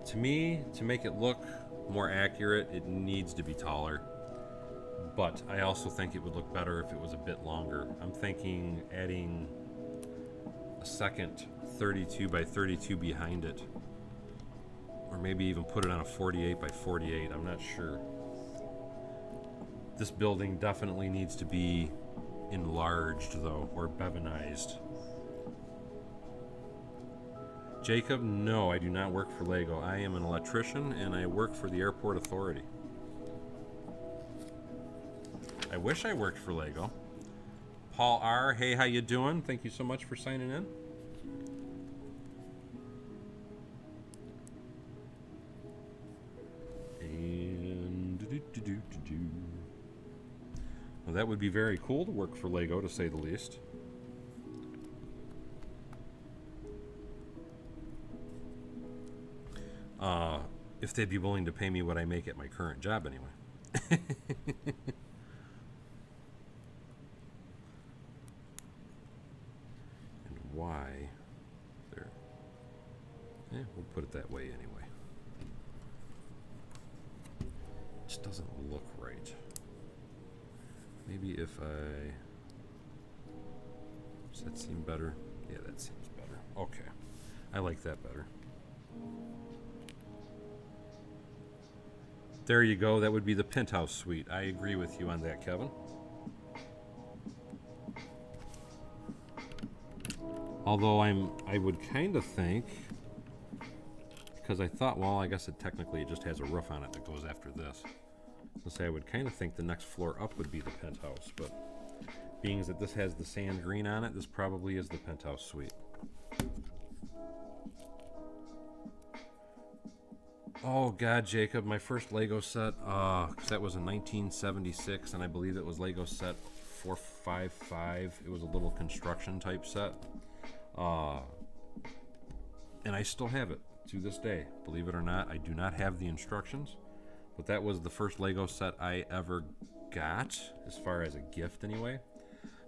Speaker 1: To me, to make it look more accurate, it needs to be taller. But I also think it would look better if it was a bit longer. I'm thinking adding a second 32 by 32 behind it. Or maybe even put it on a 48 by 48, I'm not sure. This building definitely needs to be enlarged, though, or Bevanized. Jacob, no, I do not work for Lego. I am an electrician, and I work for the Airport Authority. I wish I worked for Lego. Paul R., hey, how you doing? Thank you so much for signing in. And well, that would be very cool to work for Lego, to say the least. If they'd be willing to pay me what I make at my current job, anyway. And why? There. Yeah, we'll put it that way anyway. It just doesn't look right. Maybe if I... Does that seem better? Yeah, that seems better. Okay. I like that better. There you go. That would be the penthouse suite. I agree with you on that, Kevin. Although I would kind of think, because I thought, well, I guess it technically just has a roof on it that goes after this. So say I would kind of think the next floor up would be the penthouse, but being that this has the sand green on it, this probably is the penthouse suite. Oh God, Jacob, my first Lego set, that was in 1976, and I believe it was Lego set 455. It was a little construction type set, and I still have it to this day. Believe it or not, I do not have the instructions, but that was the first Lego set I ever got, as far as a gift anyway.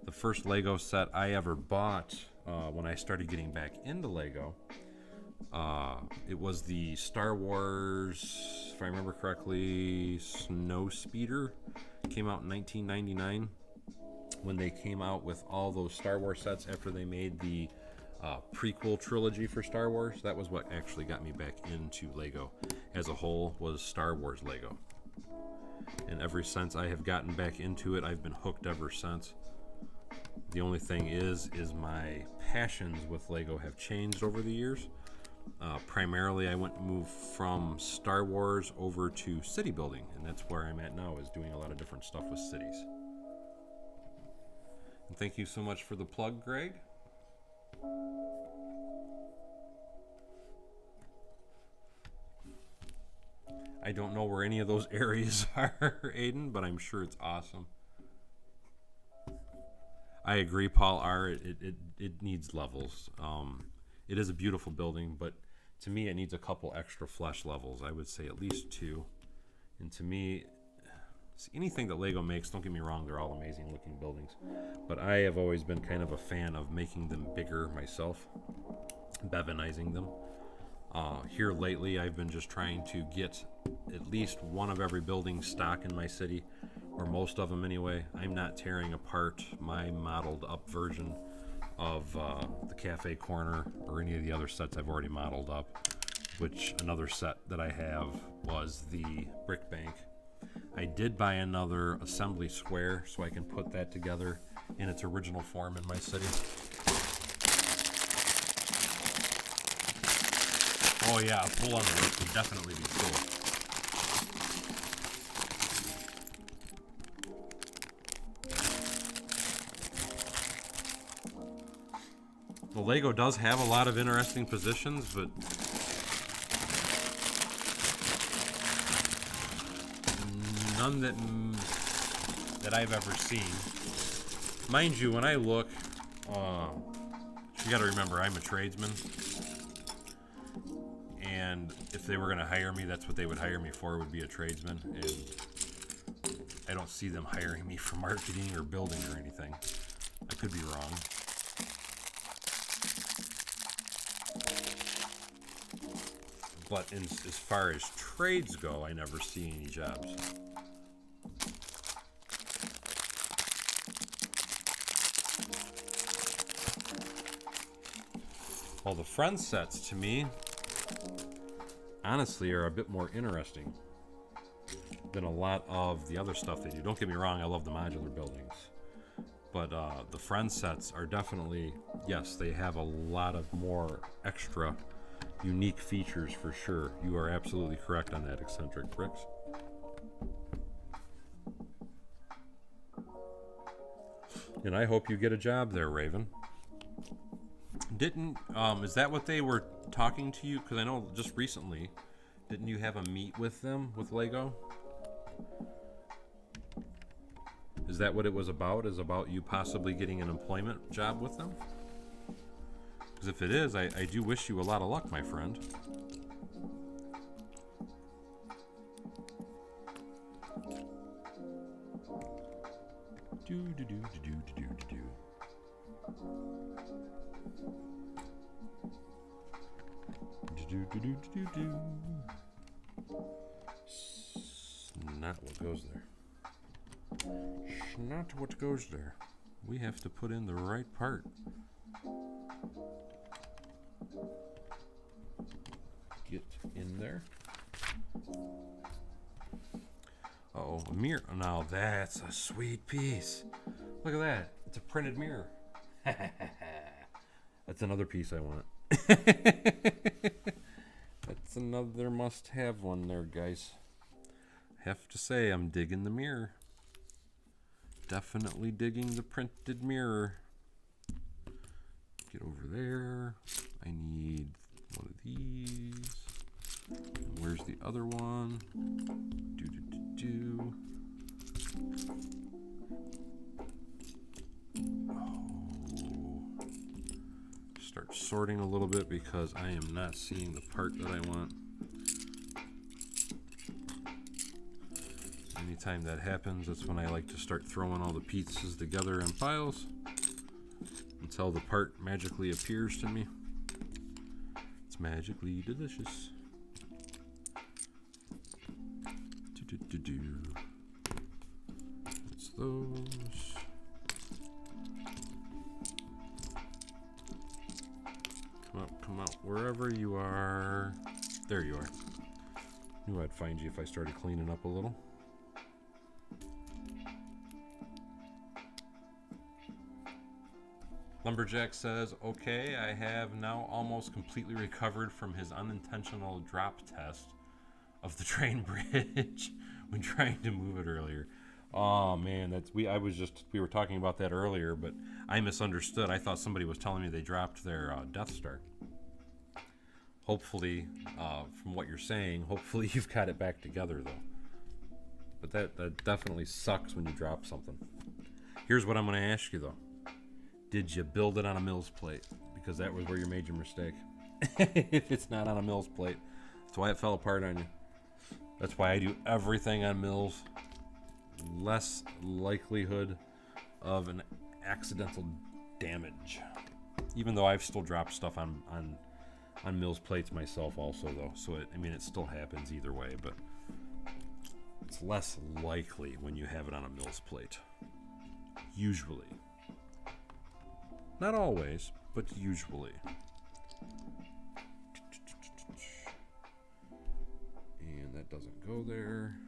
Speaker 1: The first Lego set I ever bought when I started getting back into Lego, it was the Star Wars, if I remember correctly, Snow Speeder. It came out in 1999 when they came out with all those Star Wars sets after they made the prequel trilogy for Star Wars. That was what actually got me back into Lego as a whole, was Star Wars Lego. And ever since I have gotten back into it, I've been hooked ever since. The only thing is my passions with Lego have changed over the years. Primarily, I moved from Star Wars over to city building, and that's where I'm at now, is doing a lot of different stuff with cities. And thank you so much for the plug, Greg. I don't know where any of those areas are, Aiden, but I'm sure it's awesome. I agree, Paul R. It needs levels. It is a beautiful building, but to me it needs a couple extra flesh levels. I would say at least 2. And to me, anything that Lego makes, don't get me wrong, they're all amazing looking buildings. But I have always been kind of a fan of making them bigger myself, bevanizing them. Here lately, I've been just trying to get at least one of every building stock in my city, or most of them anyway. I'm not tearing apart my modeled up version of the Cafe Corner or any of the other sets I've already modeled up, which another set that I have was the Brick Bank. I did buy another assembly square so I can put that together in its original form in my city. Oh yeah, a pull on the roof would definitely be cool. The Lego does have a lot of interesting positions, but none that I've ever seen. Mind you, when I look, you got to remember I'm a tradesman, and if they were going to hire me, that's what they would hire me for, would be a tradesman, and I don't see them hiring me for marketing or building or anything. I could be wrong. But as far as trades go, I never see any jobs. Well, the Friends sets, to me, honestly, are a bit more interesting than a lot of the other stuff they do. Don't get me wrong, I love the modular buildings. But the Friends sets are definitely, yes, they have a lot of more extra unique features for sure. You are absolutely correct on that, Eccentric Bricks. And I hope you get a job there, Raven. Is that what they were talking to you? Because I know just recently, didn't you have a meet with them, with Lego? Is that what it was about? Is about you possibly getting an employment job with them? Because if it is, I do wish you a lot of luck, my friend. Not what goes there. Not what goes there. We have to put in the right part. Get in there. Uh-oh, a mirror. Now that's a sweet piece. Look at that. It's a printed mirror. That's another piece I want. That's another must-have one there, guys. Have to say, I'm digging the mirror. Definitely digging the printed mirror. Get over there. I need one of these. And where's the other one? Oh. Start sorting a little bit because I am not seeing the part that I want. anytime that happens, that's when I like to start throwing all the pieces together in piles until the part magically appears to me. It's magically delicious. That's those. Come out, wherever you are. There you are. Knew I'd find you if I started cleaning up a little. Lumberjack says, okay, I have now almost completely recovered from his unintentional drop test of the train bridge when trying to move it earlier. Oh man, we were talking about that earlier, but I misunderstood. I thought somebody was telling me they dropped their Death Star. Hopefully, from what you're saying, hopefully you've got it back together though. But that definitely sucks when you drop something. Here's what I'm going to ask you though. Did you build it on a Mills plate? Because that was where you made your mistake. If it's not on a Mills plate, that's why it fell apart on you. That's why I do everything on Mills. Less likelihood of an accidental damage. Even though I've still dropped stuff on Mills plates myself also though. So it still happens either way, but it's less likely when you have it on a Mills plate. Usually. Not always, but usually. And that doesn't go there.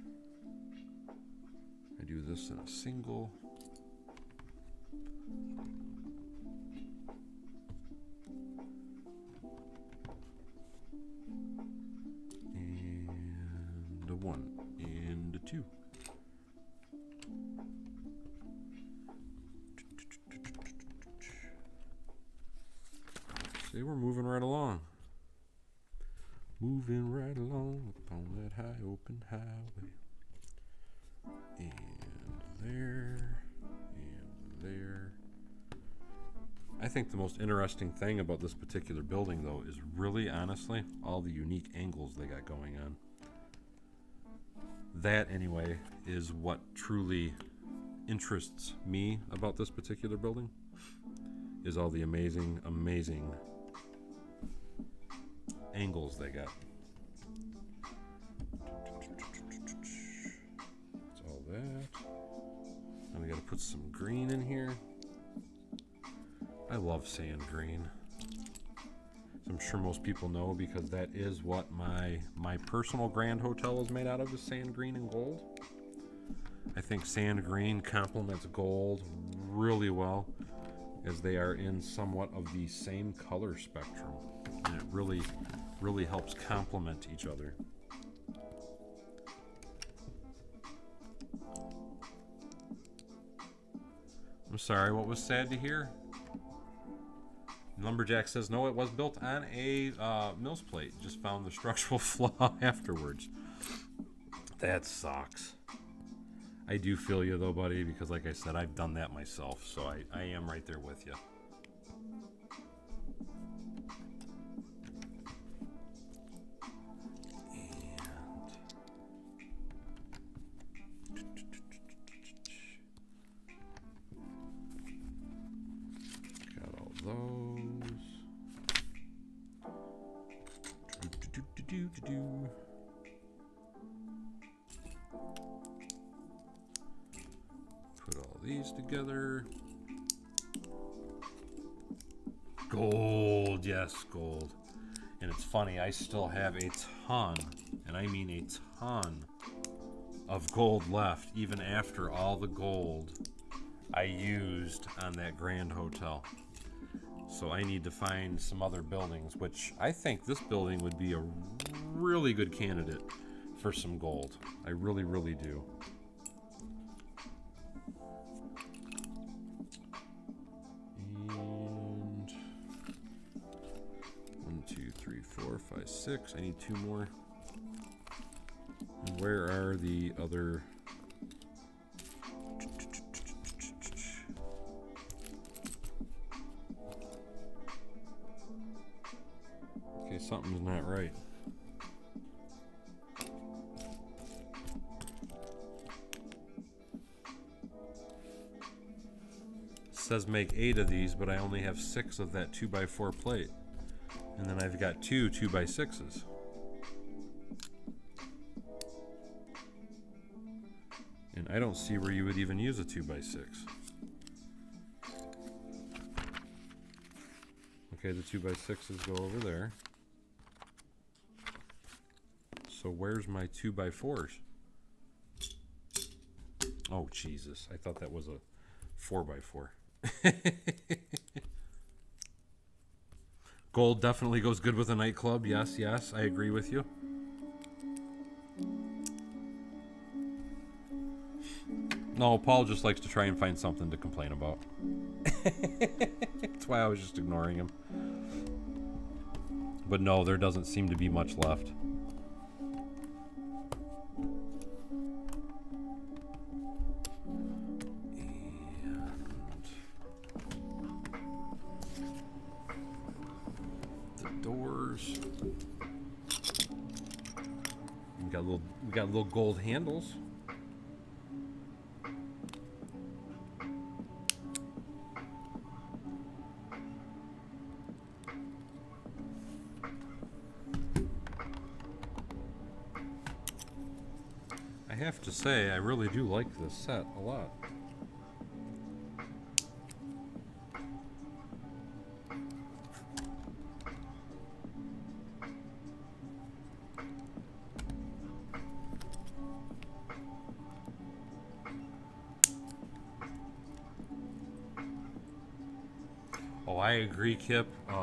Speaker 1: I do this in a single. And a 1 and a 2. See, we're moving right along. Moving right along upon that high open highway. And there. And there. I think the most interesting thing about this particular building, though, is really, honestly, all the unique angles they got going on. That, anyway, is what truly interests me about this particular building, is all the amazing, amazing angles they got. That's all that. Now we gotta put some green in here. I love sand green. As I'm sure most people know, because that is what my personal Grand Hotel is made out of, is sand green and gold. I think sand green complements gold really well, as they are in somewhat of the same color spectrum, and it really helps complement each other. I'm sorry, what was sad to hear? Lumberjack says, no, it was built on a Mills plate. Just found the structural flaw afterwards. That sucks. I do feel you though, buddy, because like I said, I've done that myself, so I am right there with you. Put all these together. Gold, yes, gold. And it's funny, I still have a ton, and I mean a ton, of gold left, even after all the gold I used on that Grand Hotel. So I need to find some other buildings, which I think this building would be a really good candidate for some gold. I really, really do. And 1, 2, 3, 4, 5, 6. I need 2 more. And where are the other? Okay, something's not right. says make 8 of these, but I only have 6 of that 2x4 plate. And then I've got 2 2x6s. And I don't see where you would even use a 2x6. Okay, the 2x6s go over there. So where's my 2x4s? Oh, Jesus. I thought that was a 4x4. Gold definitely goes good with a nightclub. Yes, yes, I agree with you. No, Paul just likes to try and find something to complain about. That's why I was just ignoring him. But no, there doesn't seem to be much left. Doors. We got little gold handles. I have to say, I really do like this set a lot. Oh, I agree, Kip. You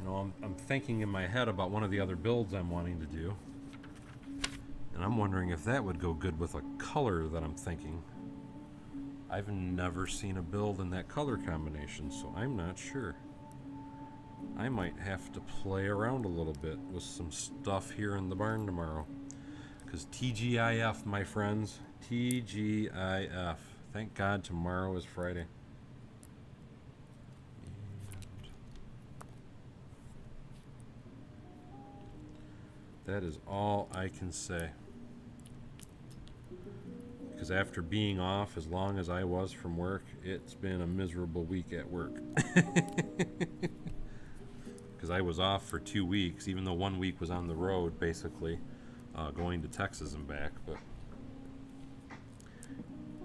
Speaker 1: know, I'm thinking in my head about one of the other builds I'm wanting to do. And I'm wondering if that would go good with a color that I'm thinking. I've never seen a build in that color combination, so I'm not sure. I might have to play around a little bit with some stuff here in the barn tomorrow. Because TGIF, my friends. TGIF. Thank God tomorrow is Friday. And that is all I can say. Because after being off as long as I was from work, it's been a miserable week at work. Because I was off for 2 weeks, even though 1 week was on the road, basically, going to Texas and back. But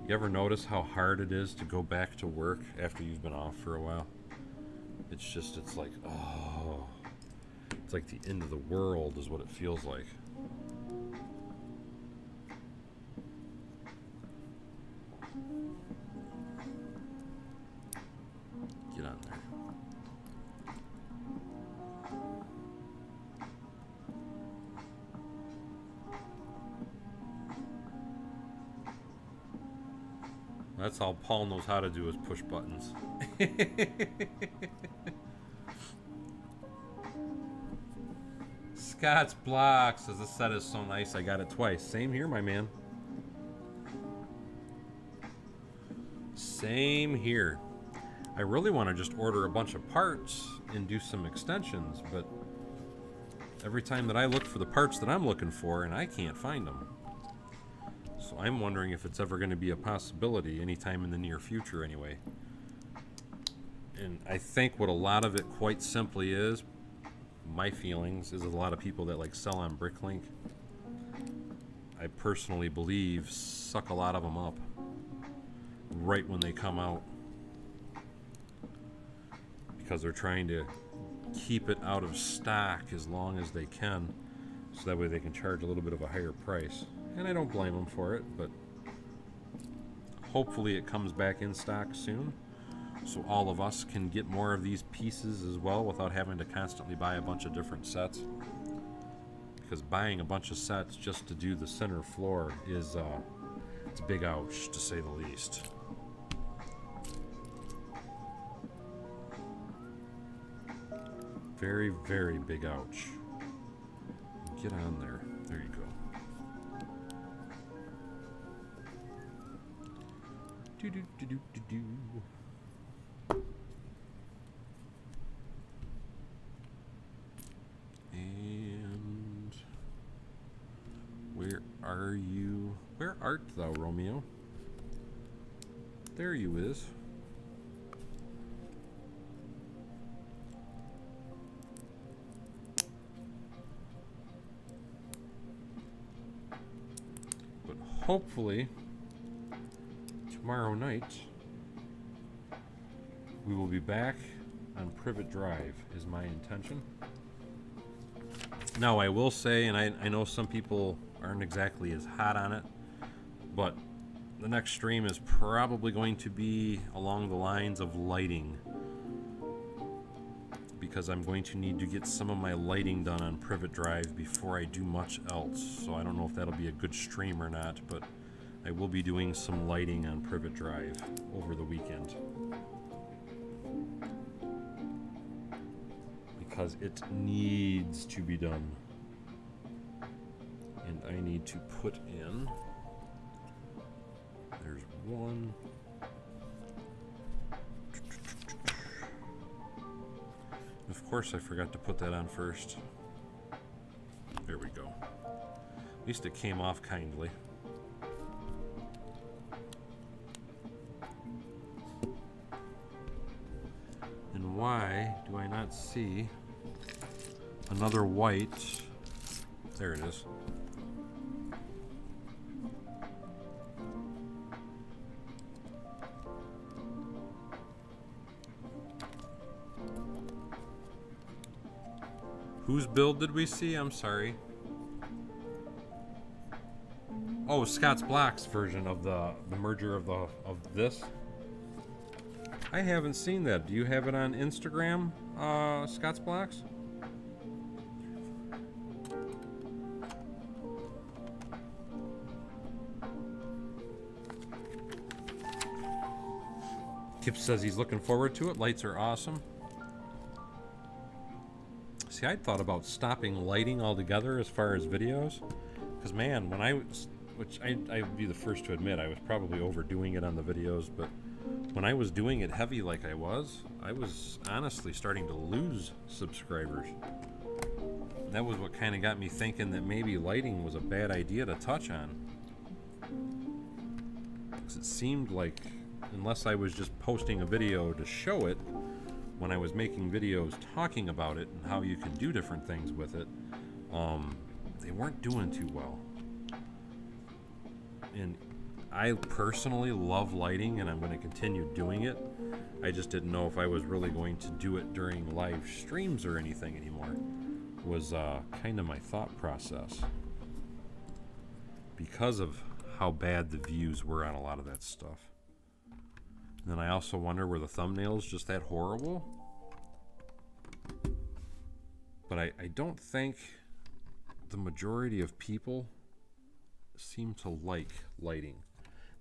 Speaker 1: you ever notice how hard it is to go back to work after you've been off for a while? It's like, oh, it's like the end of the world is what it feels like. Get on there. That's all Paul knows how to do is push buttons. Scott's Block says this set is so nice I got it twice. Same here, my man. Same here. I really want to just order a bunch of parts and do some extensions, but every time that I look for the parts that I'm looking for, and I can't find them. So I'm wondering if it's ever going to be a possibility anytime in the near future anyway. And I think what a lot of it quite simply is, my feelings, is a lot of people that like sell on Bricklink, I personally believe suck a lot of them up right when they come out. Because they're trying to keep it out of stock as long as they can, so that way they can charge a little bit of a higher price. And I don't blame them for it, but hopefully it comes back in stock soon, so all of us can get more of these pieces as well without having to constantly buy a bunch of different sets. Because buying a bunch of sets just to do the center floor is it's a big ouch, to say the least. Very, very big ouch. Get on there. There you go. Do do do do do do. And where are you? Where art thou, Romeo? There you is. But hopefully, tomorrow night, we will be back on Privet Drive, is my intention. Now, I will say, and I know some people aren't exactly as hot on it, but the next stream is probably going to be along the lines of lighting, because I'm going to need to get some of my lighting done on Privet Drive before I do much else. So I don't know if that'll be a good stream or not, but I will be doing some lighting on Privet Drive over the weekend, because it needs to be done. And I need to put in, there's one, of course I forgot to put that on first. There we go. At least it came off kindly. And why do I not see another white? There it is. Whose build did we see? I'm sorry. Oh, Scott's Blocks version of the merger of this. I haven't seen that. Do you have it on Instagram, Scott's Blocks? Kip says he's looking forward to it. Lights are awesome. See, I thought about stopping lighting altogether as far as videos, because man, when I was, which I would be the first to admit, I was probably overdoing it on the videos, but when I was doing it heavy like I was honestly starting to lose subscribers. That was what kind of got me thinking that maybe lighting was a bad idea to touch on, because it seemed like, unless I was just posting a video to show it, when I was making videos talking about it and how you can do different things with it, they weren't doing too well. And I personally love lighting, and I'm going to continue doing it. I just didn't know if I was really going to do it during live streams or anything anymore, was kind of my thought process, because of how bad the views were on a lot of that stuff. And then I also wonder, were the thumbnails just that horrible? But I don't think the majority of people seem to like lighting.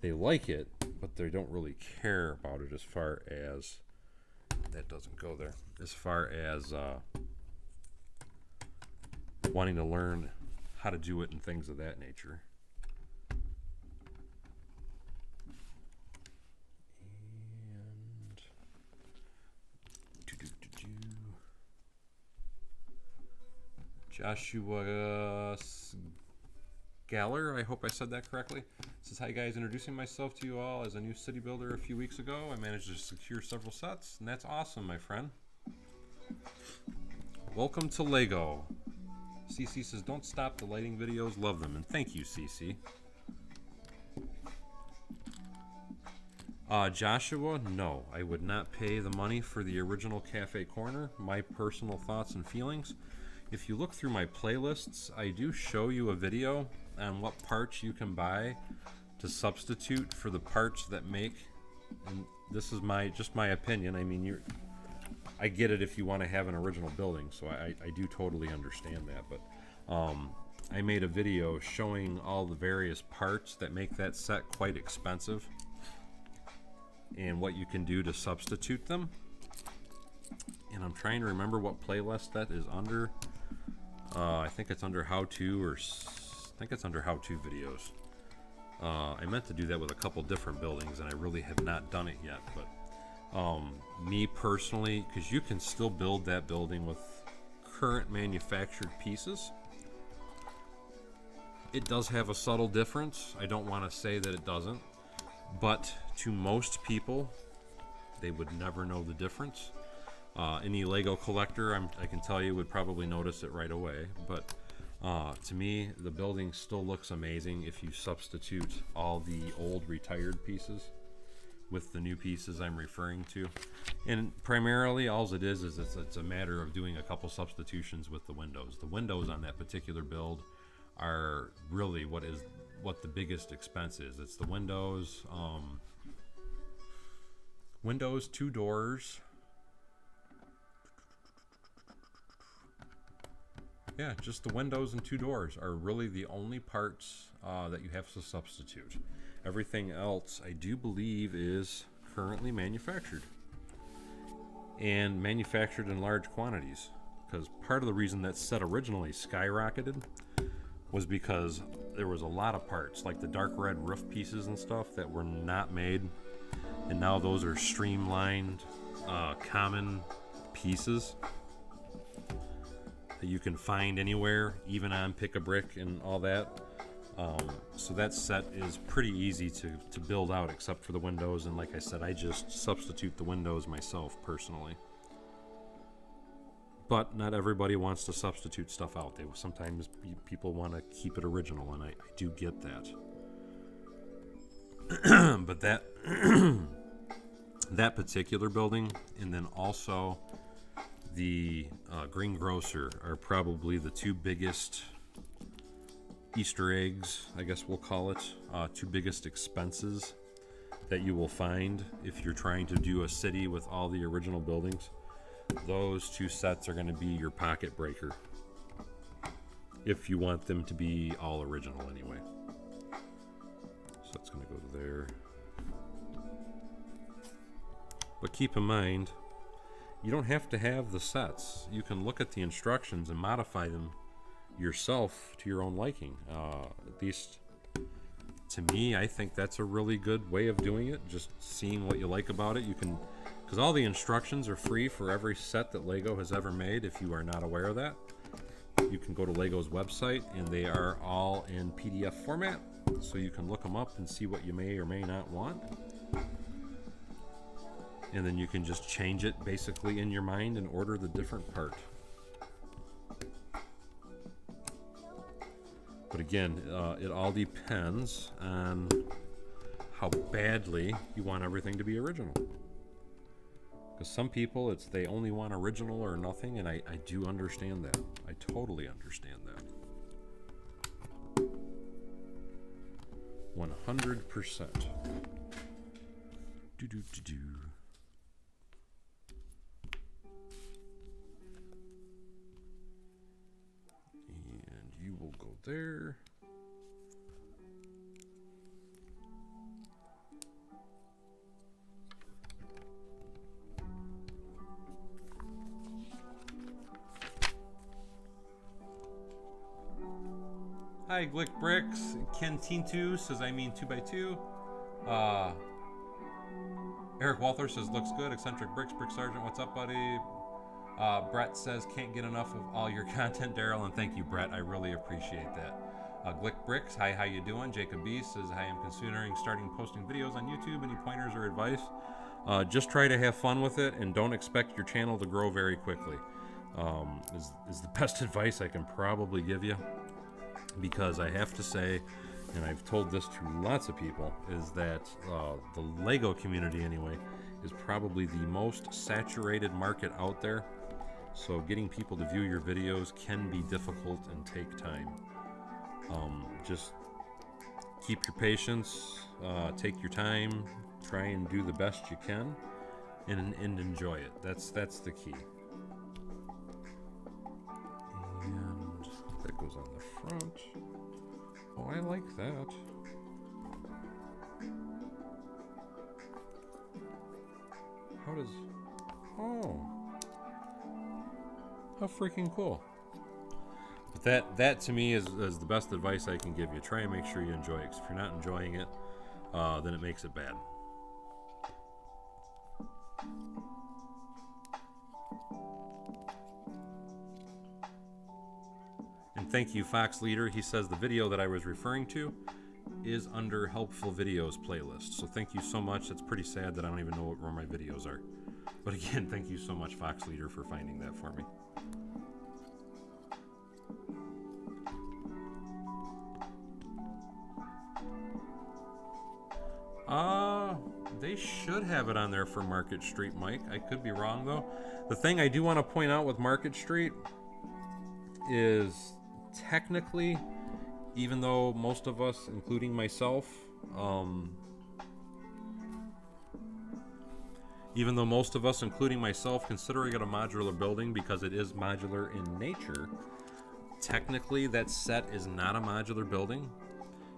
Speaker 1: They like it, but they don't really care about it as far as, that doesn't go there, as far as wanting to learn how to do it and things of that nature. Joshua Galler, I hope I said that correctly, says, hi guys, introducing myself to you all as a new city builder a few weeks ago. I managed to secure several sets, and that's awesome, my friend. Welcome to Lego. CC says, don't stop the lighting videos, love them, and thank you, CC. Joshua, no, I would not pay the money for the original Cafe Corner. My personal thoughts and feelings. If you look through my playlists, I do show you a video on what parts you can buy to substitute for the parts that make, and this is just my opinion. I mean, I get it if you want to have an original building, so I do totally understand that, but I made a video showing all the various parts that make that set quite expensive and what you can do to substitute them. And I'm trying to remember what playlist that is under. I think it's under how-to, or I think it's under how-to videos. I meant to do that with a couple different buildings, and I really have not done it yet. But me personally, because you can still build that building with current manufactured pieces, it does have a subtle difference. I don't want to say that it doesn't. but to most people, they would never know the difference. Any Lego collector, I can tell you, would probably notice it right away. But to me, the building still looks amazing if you substitute all the old retired pieces with the new pieces I'm referring to. And primarily, all it is it's a matter of doing a couple substitutions with the windows. The windows on that particular build are really what the biggest expense is. It's the windows, windows, 2 doors. Yeah, just the windows and 2 doors are really the only parts that you have to substitute. Everything else, I do believe, is currently manufactured. And manufactured in large quantities. Because part of the reason that set originally skyrocketed was because there was a lot of parts, like the dark red roof pieces and stuff, that were not made. And now those are streamlined, common pieces that you can find anywhere, even on Pick-a-Brick and all that. So that set is pretty easy to build out, except for the windows. And like I said, I just substitute the windows myself personally. But not everybody wants to substitute stuff out. Sometimes people want to keep it original, and I do get that. But that particular building, and then also the greengrocer, are probably the 2 biggest Easter eggs, I guess we'll call it, 2 biggest expenses that you will find if you're trying to do a city with all the original buildings. Those 2 sets are going to be your pocket breaker, if you want them to be all original anyway. So that's going to go there. But keep in mind, you don't have to have the sets. You can look at the instructions and modify them yourself to your own liking. At least to me, I think that's a really good way of doing it. Just seeing what you like about it. You can, because all the instructions are free for every set that Lego has ever made. If you are not aware of that, you can go to Lego's website, and they are all in PDF format, so you can look them up and see what you may or may not want. And then you can just change it basically in your mind and order the different part. But again, it all depends on how badly you want everything to be original. Because some people, they only want original or nothing, and I do understand that. I totally understand that. 100%. Do. And you will go there. Hi, Glick Bricks. Ken Tintu says, I mean 2x2. Eric Walther says, looks good. Eccentric Bricks. Brick Sergeant, what's up, buddy? Brett says, can't get enough of all your content, Daryl. And thank you, Brett. I really appreciate that. Glick Bricks, hi, how you doing? Jacob B says, I am considering starting posting videos on YouTube. Any pointers or advice? Just try to have fun with it, and don't expect your channel to grow very quickly. Is the best advice I can probably give you. Because I have to say, and I've told this to lots of people, is that the Lego community anyway is probably the most saturated market out there. So getting people to view your videos can be difficult and take time. Just keep your patience, take your time, try and do the best you can, and enjoy it. That's the key. And that goes on the front. Oh, I like that. How does... Oh. How freaking cool. But that to me is the best advice I can give you. Try and make sure you enjoy it. 'Cause if you're not enjoying it, then it makes it bad. And thank you, Fox Leader. He says the video that I was referring to is under helpful videos playlist. So thank you so much. It's pretty sad that I don't even know where my videos are. But again, thank you so much, Fox Leader, for finding that for me. They should have it on there for Market Street, Mike. I could be wrong, though. The thing I do want to point out with Market Street is technically, even though most of us, including myself, consider it a modular building because it is modular in nature, technically that set is not a modular building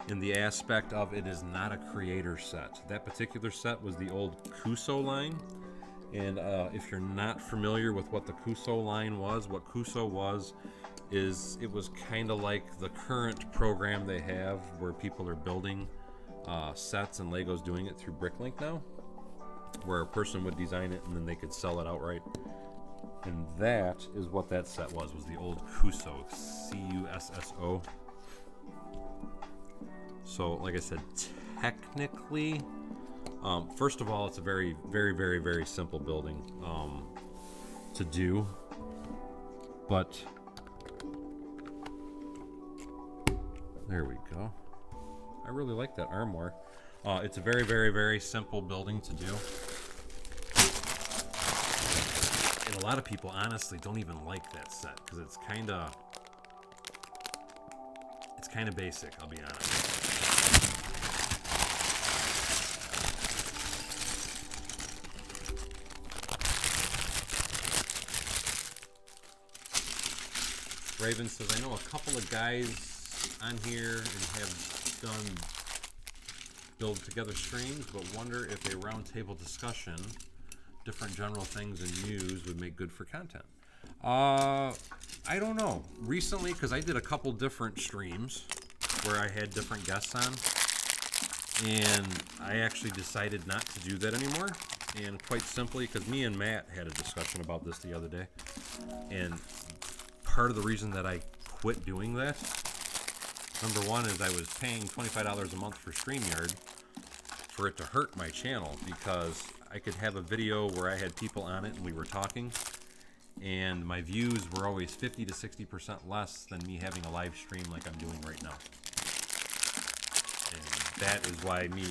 Speaker 1: in the aspect of it is not a creator set. That particular set was the old Kuso line. And if you're not familiar with what the Kuso line was, what Kuso was is it was kind of like the current program they have where people are building sets and Lego's doing it through Bricklink now, where a person would design it and then they could sell it outright. And that is what that set was the old Kuso, C-U-S-S-O. So, like I said, technically, first of all, it's a very, very, very, very simple building to do. But there we go. I really like that armoire. It's a very, very, very simple building to do. And a lot of people, honestly, don't even like that set because it's kind of basic, I'll be honest. Raven says, I know a couple of guys on here and have done build together streams, but wonder if a roundtable discussion, different general things and news would make good for content. I don't know. Recently, because I did a couple different streams where I had different guests on, and I actually decided not to do that anymore. And quite simply, because me and Matt had a discussion about this the other day, and part of the reason that I quit doing that, number one, is I was paying $25 a month for StreamYard for it to hurt my channel, because I could have a video where I had people on it and we were talking, and my views were always 50 to 60% less than me having a live stream like I'm doing right now. And that is why me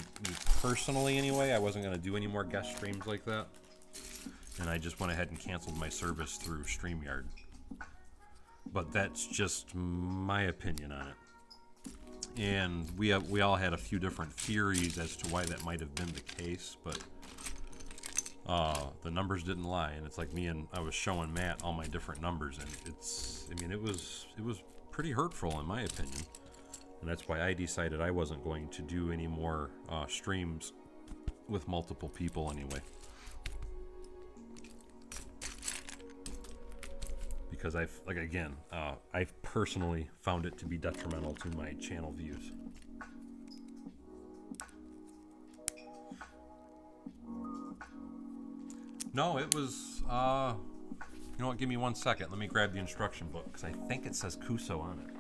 Speaker 1: personally anyway, I wasn't going to do any more guest streams like that, and I just went ahead and canceled my service through StreamYard. But that's just my opinion on it. And we all had a few different theories as to why that might have been the case, but the numbers didn't lie. And it's like I was showing Matt all my different numbers, and it was pretty hurtful in my opinion. And that's why I decided I wasn't going to do any more streams with multiple people anyway. Because I've personally found it to be detrimental to my channel views. No, it was, you know what, give me 1 second. Let me grab the instruction book, because I think it says Kuso on it.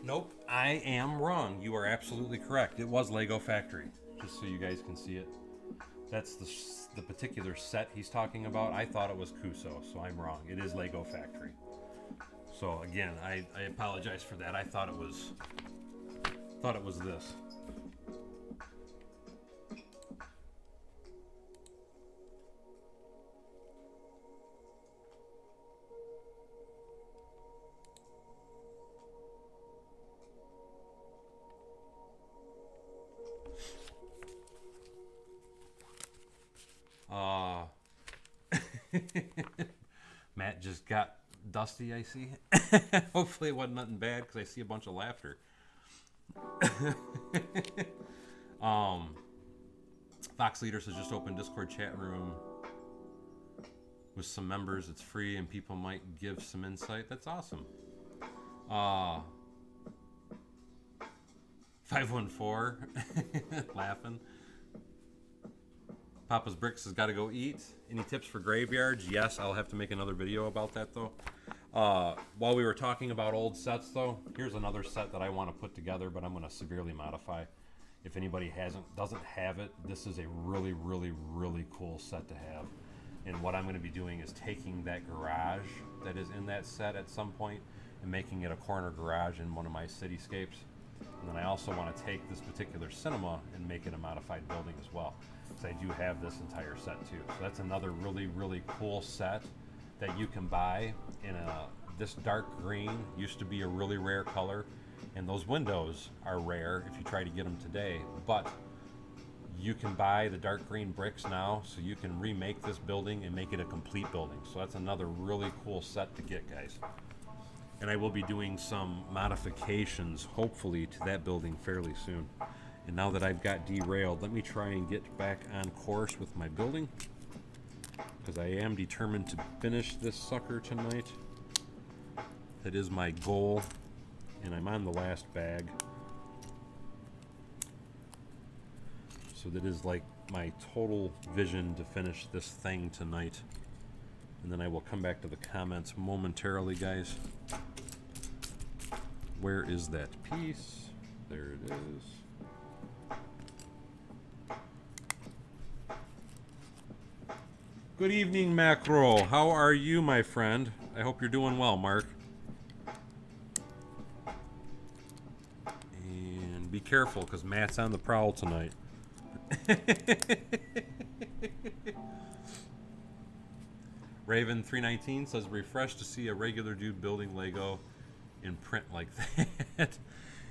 Speaker 1: Nope, I am wrong. You are absolutely correct. It was Lego Factory, just so you guys can see it. That's the particular set he's talking about. I thought it was Kuso, so I'm wrong. It is Lego Factory. So again, I apologize for that. I thought it was this. Matt just got dusty, I see. Hopefully it wasn't nothing bad because I see a bunch of laughter. Fox Leaders has just opened Discord chat room with some members. It's free and people might give some insight. That's awesome. 514 laughing. Papa's Bricks has got to go eat. Any tips for graveyards? Yes, I'll have to make another video about that though. While we were talking about old sets though, here's another set that I want to put together, but I'm going to severely modify. If anybody doesn't have it, this is a really, really, really cool set to have. And what I'm going to be doing is taking that garage that is in that set at some point and making it a corner garage in one of my cityscapes. And then I also want to take this particular cinema and make it a modified building as well. Because I do have this entire set too. So that's another really, really cool set that you can buy in this dark green. Used to be a really rare color. And those windows are rare if you try to get them today. But you can buy the dark green bricks now, so you can remake this building and make it a complete building. So that's another really cool set to get, guys. And I will be doing some modifications, hopefully, to that building fairly soon. And now that I've got derailed, let me try and get back on course with my building, because I am determined to finish this sucker tonight. That is my goal, and I'm on the last bag. So that is like my total vision to finish this thing tonight. And then I will come back to the comments momentarily, guys. Where is that piece? There it is. Good evening, Macro. How are you, my friend? I hope you're doing well, Mark. And be careful, because Matt's on the prowl tonight. Raven319 says, refreshed to see a regular dude building Lego in print like that.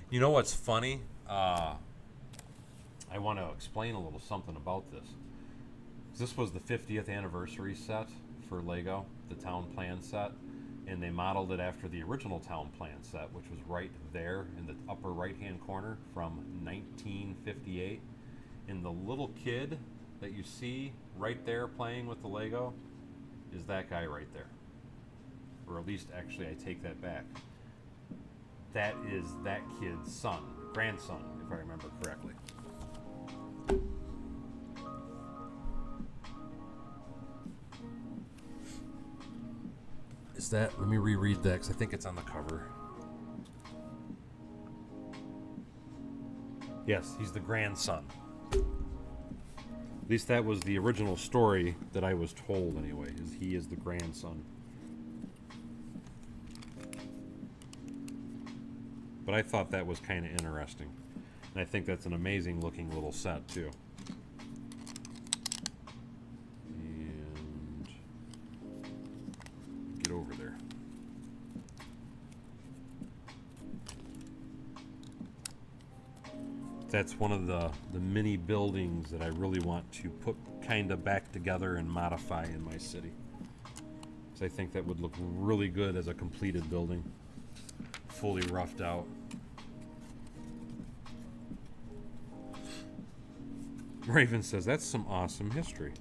Speaker 1: You know what's funny? I want to explain a little something about this. This was the 50th anniversary set for Lego, the town plan set, and they modeled it after the original town plan set, which was right there in the upper right hand corner from 1958. And the little kid that you see right there playing with the Lego is that guy right there. Or at least, actually, I take that back. That is that kid's son, grandson, if I remember correctly. Is that, let me reread that because I think it's on the cover. Yes, he's the grandson. At least that was the original story that I was told anyway, is he is the grandson. But I thought that was kind of interesting. And I think that's an amazing looking little set too. And get over there. That's one of the mini buildings that I really want to put kind of back together and modify in my city. So I think that would look really good as a completed building, fully roughed out. Raven says that's some awesome history.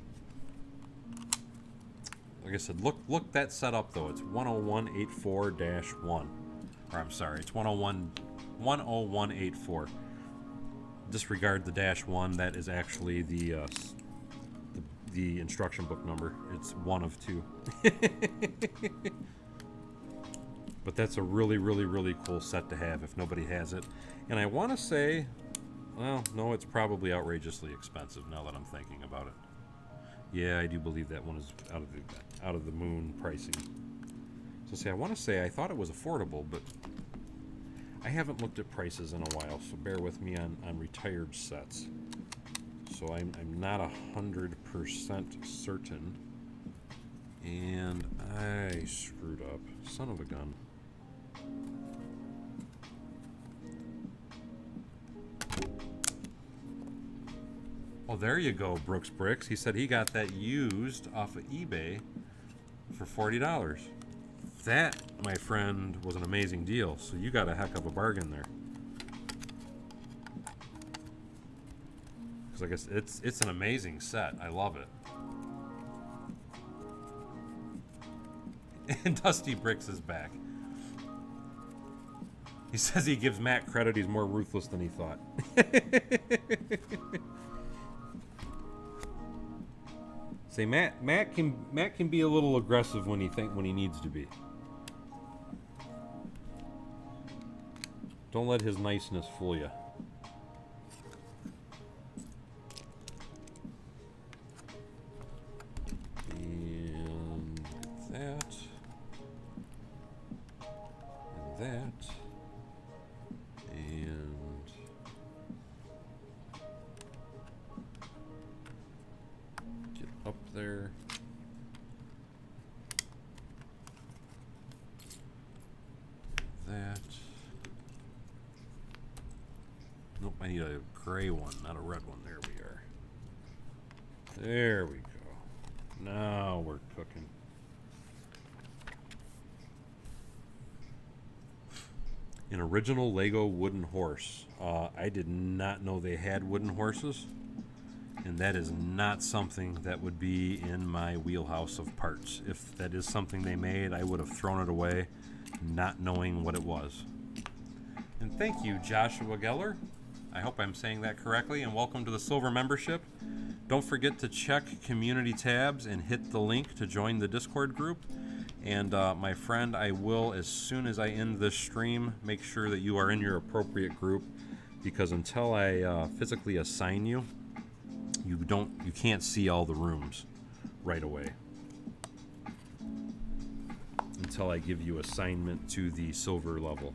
Speaker 1: Like I said, look that set up though. It's 10184-1, or I'm sorry, it's 10184. Disregard the -1. That is actually the instruction book number. It's one of two. But that's a really, really, really cool set to have if nobody has it. And I want to say, well, no, it's probably outrageously expensive now that I'm thinking about it. Yeah, I do believe that one is out of the moon pricing. So see, I want to say I thought it was affordable, but I haven't looked at prices in a while, so bear with me on retired sets. So I'm not 100% certain. And I screwed up. Son of a gun. Oh, there you go, Brooks Bricks. He said he got that used off of eBay for $40. That, my friend, was an amazing deal. So you got a heck of a bargain there. Because I guess it's an amazing set. I love it. And Dusty Bricks is back. He says he gives Matt credit. He's more ruthless than he thought. Say Matt can be a little aggressive when he needs to be. Don't let his niceness fool you. And that. And that. And get up there. That. Nope, I need a gray one, not a red one. There we are. There we go. Now we're cooking. An original Lego wooden horse. I did not know they had wooden horses, and that is not something that would be in my wheelhouse of parts. If that is something they made, I would have thrown it away, not knowing what it was. And thank you, Joshua Geller. I hope I'm saying that correctly, and welcome to the Silver membership. Don't forget to check community tabs and hit the link to join the Discord group. And my friend, I will, as soon as I end this stream, make sure that you are in your appropriate group, because until I physically assign you, you can't see all the rooms right away until I give you assignment to the silver level.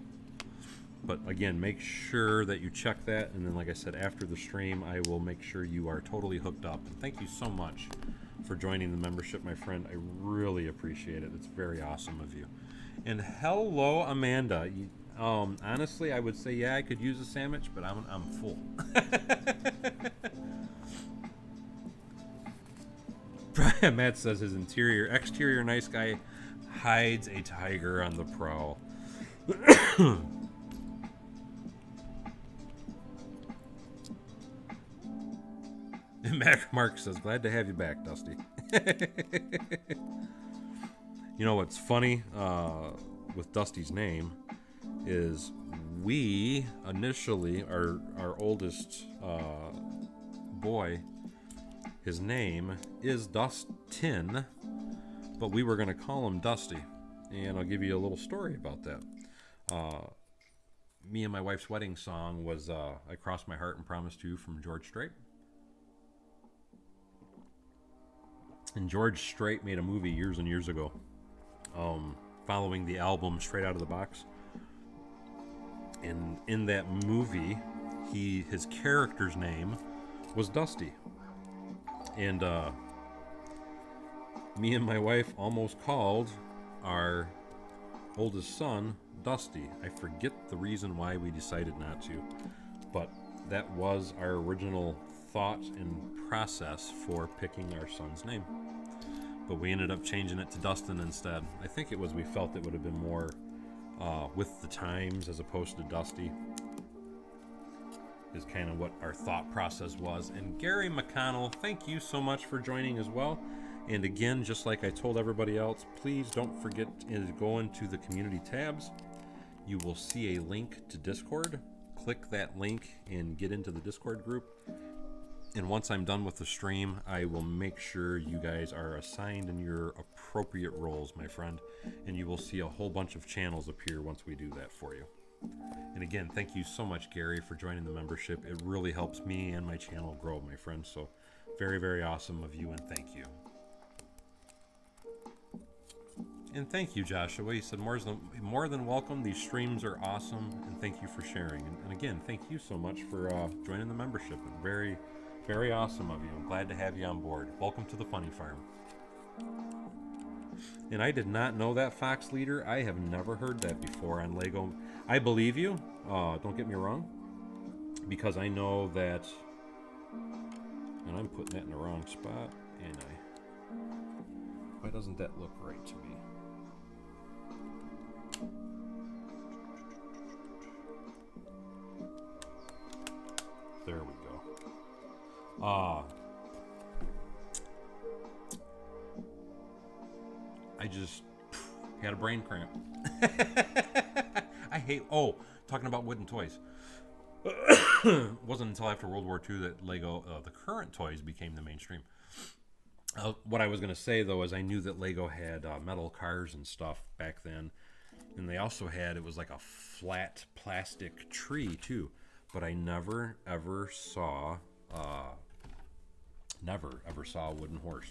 Speaker 1: But again, make sure that you check that, and then like I said, after the stream, I will make sure you are totally hooked up. And thank you so much for joining the membership, my friend. I really appreciate it. It's very awesome of you. And hello, Amanda. Honestly, I would say, yeah, I could use a sandwich, but I'm full. Matt says his exterior nice guy hides a tiger on the prowl. Mac Mark says, glad to have you back, Dusty. You know what's funny with Dusty's name is we initially, our oldest boy, his name is Dustin, but we were going to call him Dusty. And I'll give you a little story about that. Me and my wife's wedding song was I Crossed My Heart and Promised You from George Strait. And George Strait made a movie years and years ago, following the album Straight Out of the Box. And in that movie, his character's name was Dusty. And me and my wife almost called our oldest son Dusty. I forget the reason why we decided not to, but that was our original thought and process for picking our son's name. But we ended up changing it to Dustin instead. I think it was we felt it would have been more with the times as opposed to Dusty, is kind of what our thought process was. And Gary McConnell, thank you so much for joining as well. And again, just like I told everybody else, please don't forget to go into the community tabs. You will see a link to Discord. Click that link and get into the Discord group. And once I'm done with the stream, I will make sure you guys are assigned in your appropriate roles, my friend. And you will see a whole bunch of channels appear once we do that for you. And again, thank you so much, Gary, for joining the membership. It really helps me and my channel grow, my friend. So very, very awesome of you, and thank you. And thank you, Joshua. He said, more than welcome. These streams are awesome, and thank you for sharing. And again, thank you so much for joining the membership. Very, very awesome of you. I'm glad to have you on board. Welcome to the Funny Farm. And I did not know that, Fox Leader. I have never heard that before on Lego. I believe you. Don't get me wrong. Because I know that... And I'm putting that in the wrong spot. And why doesn't that look right to me? There we go. I just had a brain cramp. I hate... Oh, talking about wooden toys. It wasn't until after World War II that Lego, the current toys, became the mainstream. What I was going to say, though, is I knew that Lego had metal cars and stuff back then. And they also had, it was like a flat plastic tree, too. But I never, ever saw a wooden horse.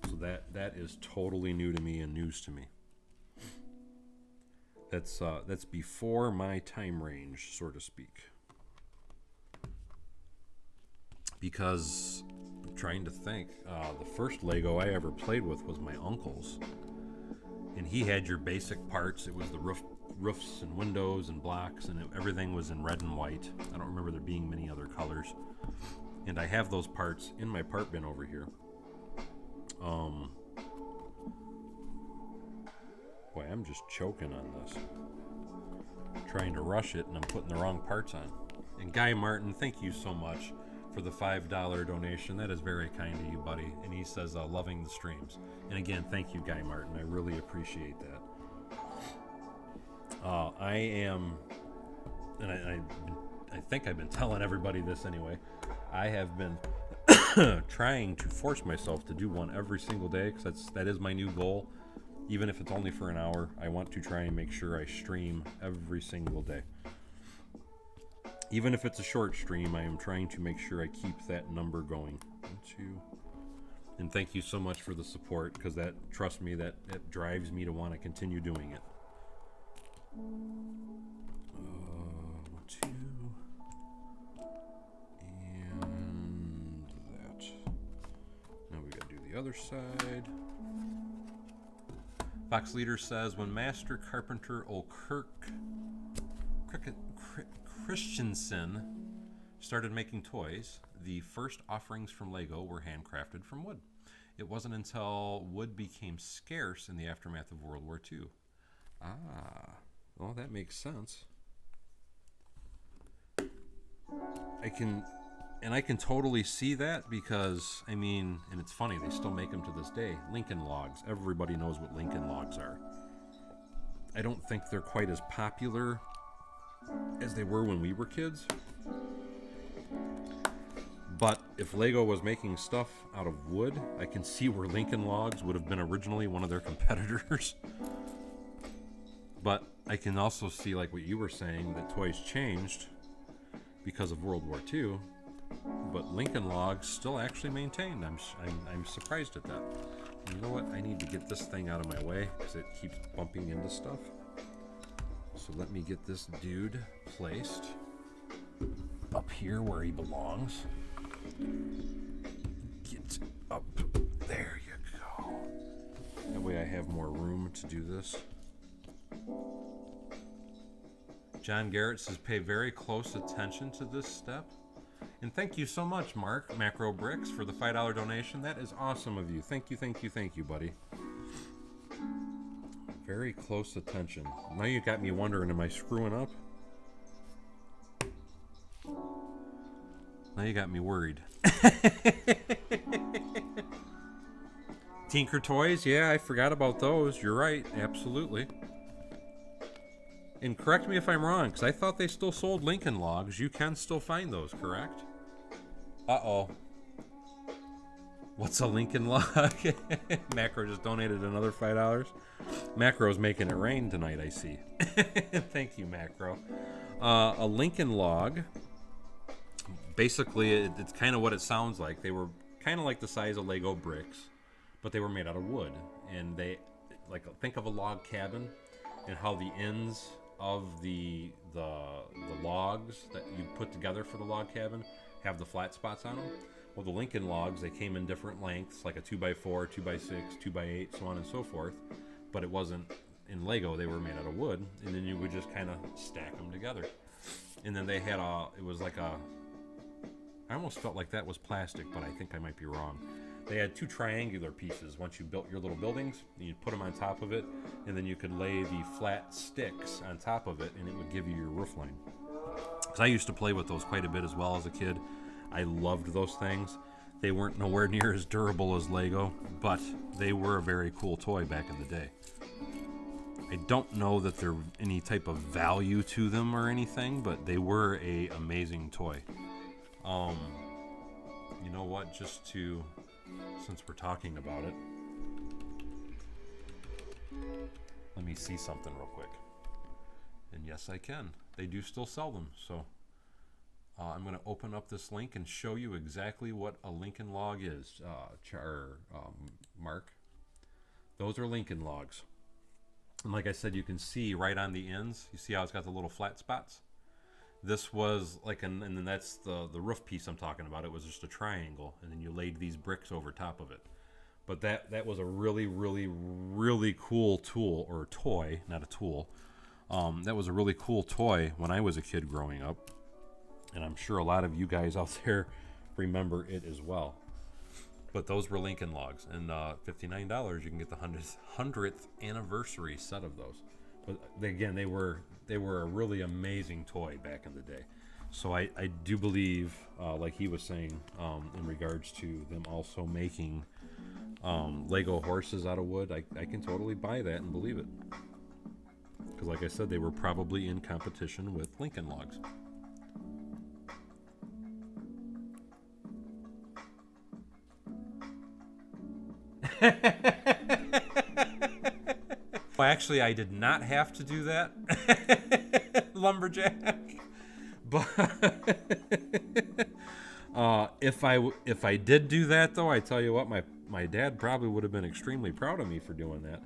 Speaker 1: So that is totally new to me and news to me. That's before my time range, so to speak. Because I'm trying to think, the first Lego I ever played with was my uncle's, and he had your basic parts. It was the roofs and windows and blocks, and everything was in red and white. I don't remember there being many other colors. And I have those parts in my part bin over here. Boy, I'm just choking on this. Trying to rush it, and I'm putting the wrong parts on. And Guy Martin, thank you so much for the $5 donation. That is very kind of you, buddy. And he says, loving the streams. And again, thank you, Guy Martin. I really appreciate that. I am, and I think I've been telling everybody this anyway, I have been trying to force myself to do one every single day, because that is my new goal. Even if it's only for an hour, I want to try and make sure I stream every single day. Even if it's a short stream, I am trying to make sure I keep that number going. And thank you so much for the support, because that, trust me, that drives me to want to continue doing it. 2, and that. Now we gotta do the other side. Fox Leader says, when Master Carpenter Christensen started making toys, the first offerings from Lego were handcrafted from wood. It wasn't until wood became scarce in the aftermath of World War II. Well, that makes sense. I can totally see that, because, I mean, and it's funny, they still make them to this day. Lincoln Logs. Everybody knows what Lincoln Logs are. I don't think they're quite as popular as they were when we were kids. But if Lego was making stuff out of wood, I can see where Lincoln Logs would have been originally one of their competitors. But I can also see, like what you were saying, that toys changed because of World War II, but Lincoln Logs still actually maintained. I'm surprised at that. And you know what? I need to get this thing out of my way because it keeps bumping into stuff. So let me get this dude placed up here where he belongs. Get up. There you go. That way I have more room to do this. John Garrett says, pay very close attention to this step. And thank you so much, Mark Macro Bricks, for the $5 donation. That is awesome of you. Thank you, buddy. Very close attention. Now you got me wondering, am I screwing up? Now you got me worried. Tinker Toys, yeah, I forgot about those. You're right, absolutely. And correct me if I'm wrong, because I thought they still sold Lincoln Logs. You can still find those, correct? Uh-oh. What's a Lincoln Log? Macro just donated another $5. Macro's making it rain tonight, I see. Thank you, Macro. A Lincoln Log, basically, it's kind of what it sounds like. They were kind of like the size of Lego bricks, but they were made out of wood. And like think of a log cabin, and how the ends of the logs that you put together for the log cabin have the flat spots on them. Well, the Lincoln logs, they came in different lengths, like a 2x4, 2x6, 2x8, so on and so forth. But it wasn't in Lego; they were made out of wood, and then you would just kind of stack them together. And then they had it was like I almost felt like that was plastic, but I think I might be wrong. They had two triangular pieces. Once you built your little buildings, you'd put them on top of it, and then you could lay the flat sticks on top of it, and it would give you your roof line. Because I used to play with those quite a bit as well as a kid. I loved those things. They weren't nowhere near as durable as Lego, but they were a very cool toy back in the day. I don't know that there's any type of value to them or anything, but they were an amazing toy. You know what, since we're talking about it, let me see something real quick. And yes, I can. They do still sell them, so I'm going to open up this link and show you exactly what a Lincoln log is. Mark, those are Lincoln logs. And like I said, you can see right on the ends, you see how it's got the little flat spots? This was like and then that's the roof piece I'm talking about. It was just a triangle, and then you laid these bricks over top of it. But that was a really, really, really cool tool, or toy, not a tool. That was a really cool toy when I was a kid growing up. And I'm sure a lot of you guys out there remember it as well. But those were Lincoln logs, and $59 you can get the 100th anniversary set of those. But again, they were a really amazing toy back in the day. So I do believe, like he was saying, in regards to them also making Lego horses out of wood, I can totally buy that and believe it. Because like I said, they were probably in competition with Lincoln logs. Well, actually, I did not have to do that, lumberjack. But if I did do that, though, I tell you what, my dad probably would have been extremely proud of me for doing that.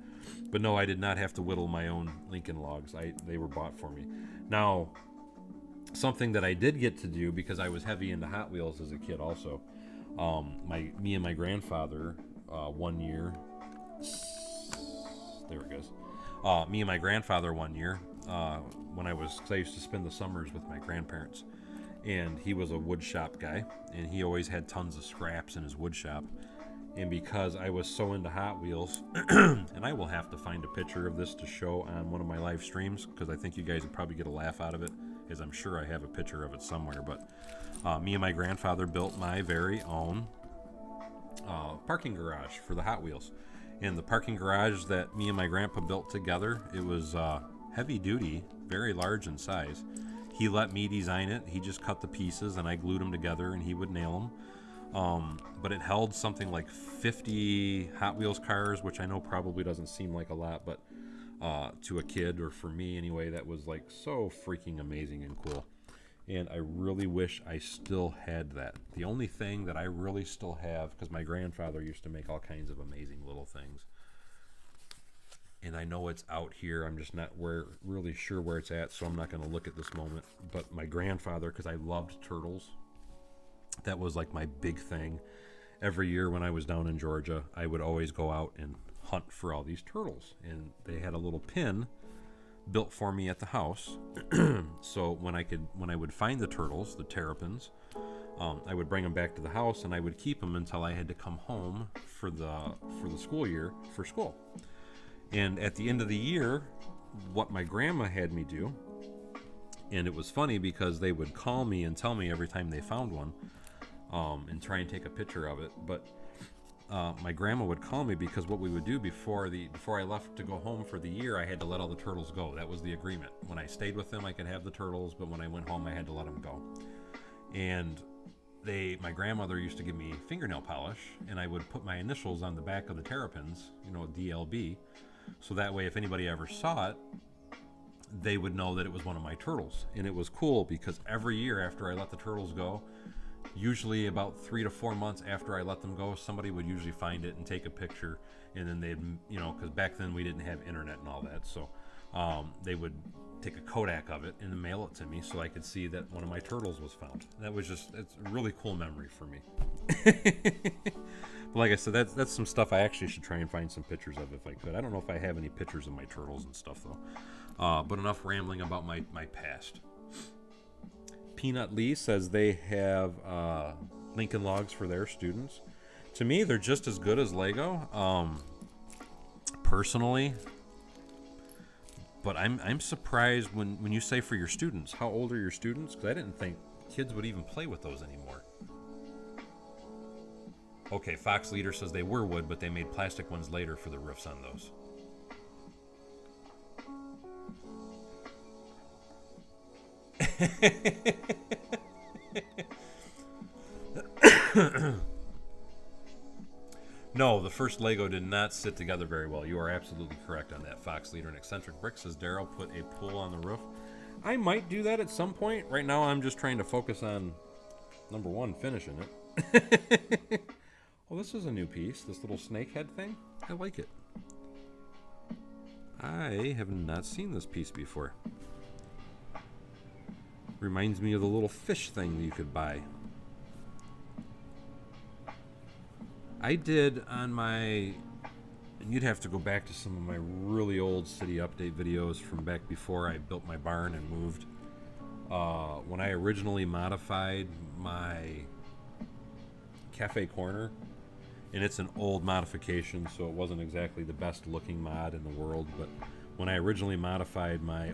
Speaker 1: But no, I did not have to whittle my own Lincoln logs. They were bought for me. Now, something that I did get to do, because I was heavy into Hot Wheels as a kid also, me and my grandfather, one year, there it goes. Me and my grandfather one year, when I used to spend the summers with my grandparents, and he was a wood shop guy, and he always had tons of scraps in his wood shop. And because I was so into Hot Wheels, and I will have to find a picture of this to show on one of my live streams, because I think you guys would probably get a laugh out of it, as I'm sure I have a picture of it somewhere. But me and my grandfather built my very own parking garage for the Hot Wheels. And the parking garage that me and my grandpa built together, it was heavy duty, very large in size. He let me design it. He just cut the pieces, and I glued them together, and he would nail them. But it held something like 50 Hot Wheels cars, which I know probably doesn't seem like a lot, but to a kid, or for me anyway, that was like so freaking amazing and cool. And I really wish I still had that. The only thing that I really still have, because my grandfather used to make all kinds of amazing little things, and I know it's out here, I'm just not really sure where it's at, so I'm not going to look at this moment. But my grandfather, because I loved turtles, that was like my big thing. Every year when I was down in Georgia, I would always go out and hunt for all these turtles. And they had a little pin built for me at the house. So when I would find the turtles, the terrapins, I would bring them back to the house, and I would keep them until I had to come home for the school year for school. And at the end of the year, what my grandma had me do, and it was funny because they would call me and tell me every time they found one, and try and take a picture of it. But my grandma would call me, because what we would do before I left to go home for the year, I had to let all the turtles go. That was the agreement. When I stayed with them, I could have the turtles, but when I went home, I had to let them go. And my grandmother used to give me fingernail polish, and I would put my initials on the back of the terrapins, DLB, so that way if anybody ever saw it, they would know that it was one of my turtles. And it was cool because every year after I let the turtles go, usually about 3 to 4 months after I let them go, somebody would usually find it and take a picture, and then they'd, because back then we didn't have internet and all that, so they would take a Kodak of it and mail it to me so I could see that one of my turtles was found. That was it's a really cool memory for me. But like I said, that's some stuff I actually should try and find some pictures of if I could. I don't know if I have any pictures of my turtles and stuff though. But enough rambling about my past. Peanut Lee says they have Lincoln Logs for their students. To me, they're just as good as Lego, personally. But I'm surprised when you say for your students. How old are your students? Because I didn't think kids would even play with those anymore. Okay, Fox Leader says they were wood, but they made plastic ones later for the roofs on those. No, the first Lego did not sit together very well. You are absolutely correct on that, Fox Leader. And Eccentric Brick says Daryl put a pool on the roof. I might do that at some point. Right now, I'm just trying to focus on, number one, finishing it. Well, this is a new piece, this little snake head thing. I like it. I have not seen this piece before. Reminds me of the little fish thing that you could buy. I did on my, and you'd have to go back to some of my really old city update videos from back before I built my barn and moved. When I originally modified my cafe corner, and it's an old modification, so it wasn't exactly the best looking mod in the world, but when I originally modified my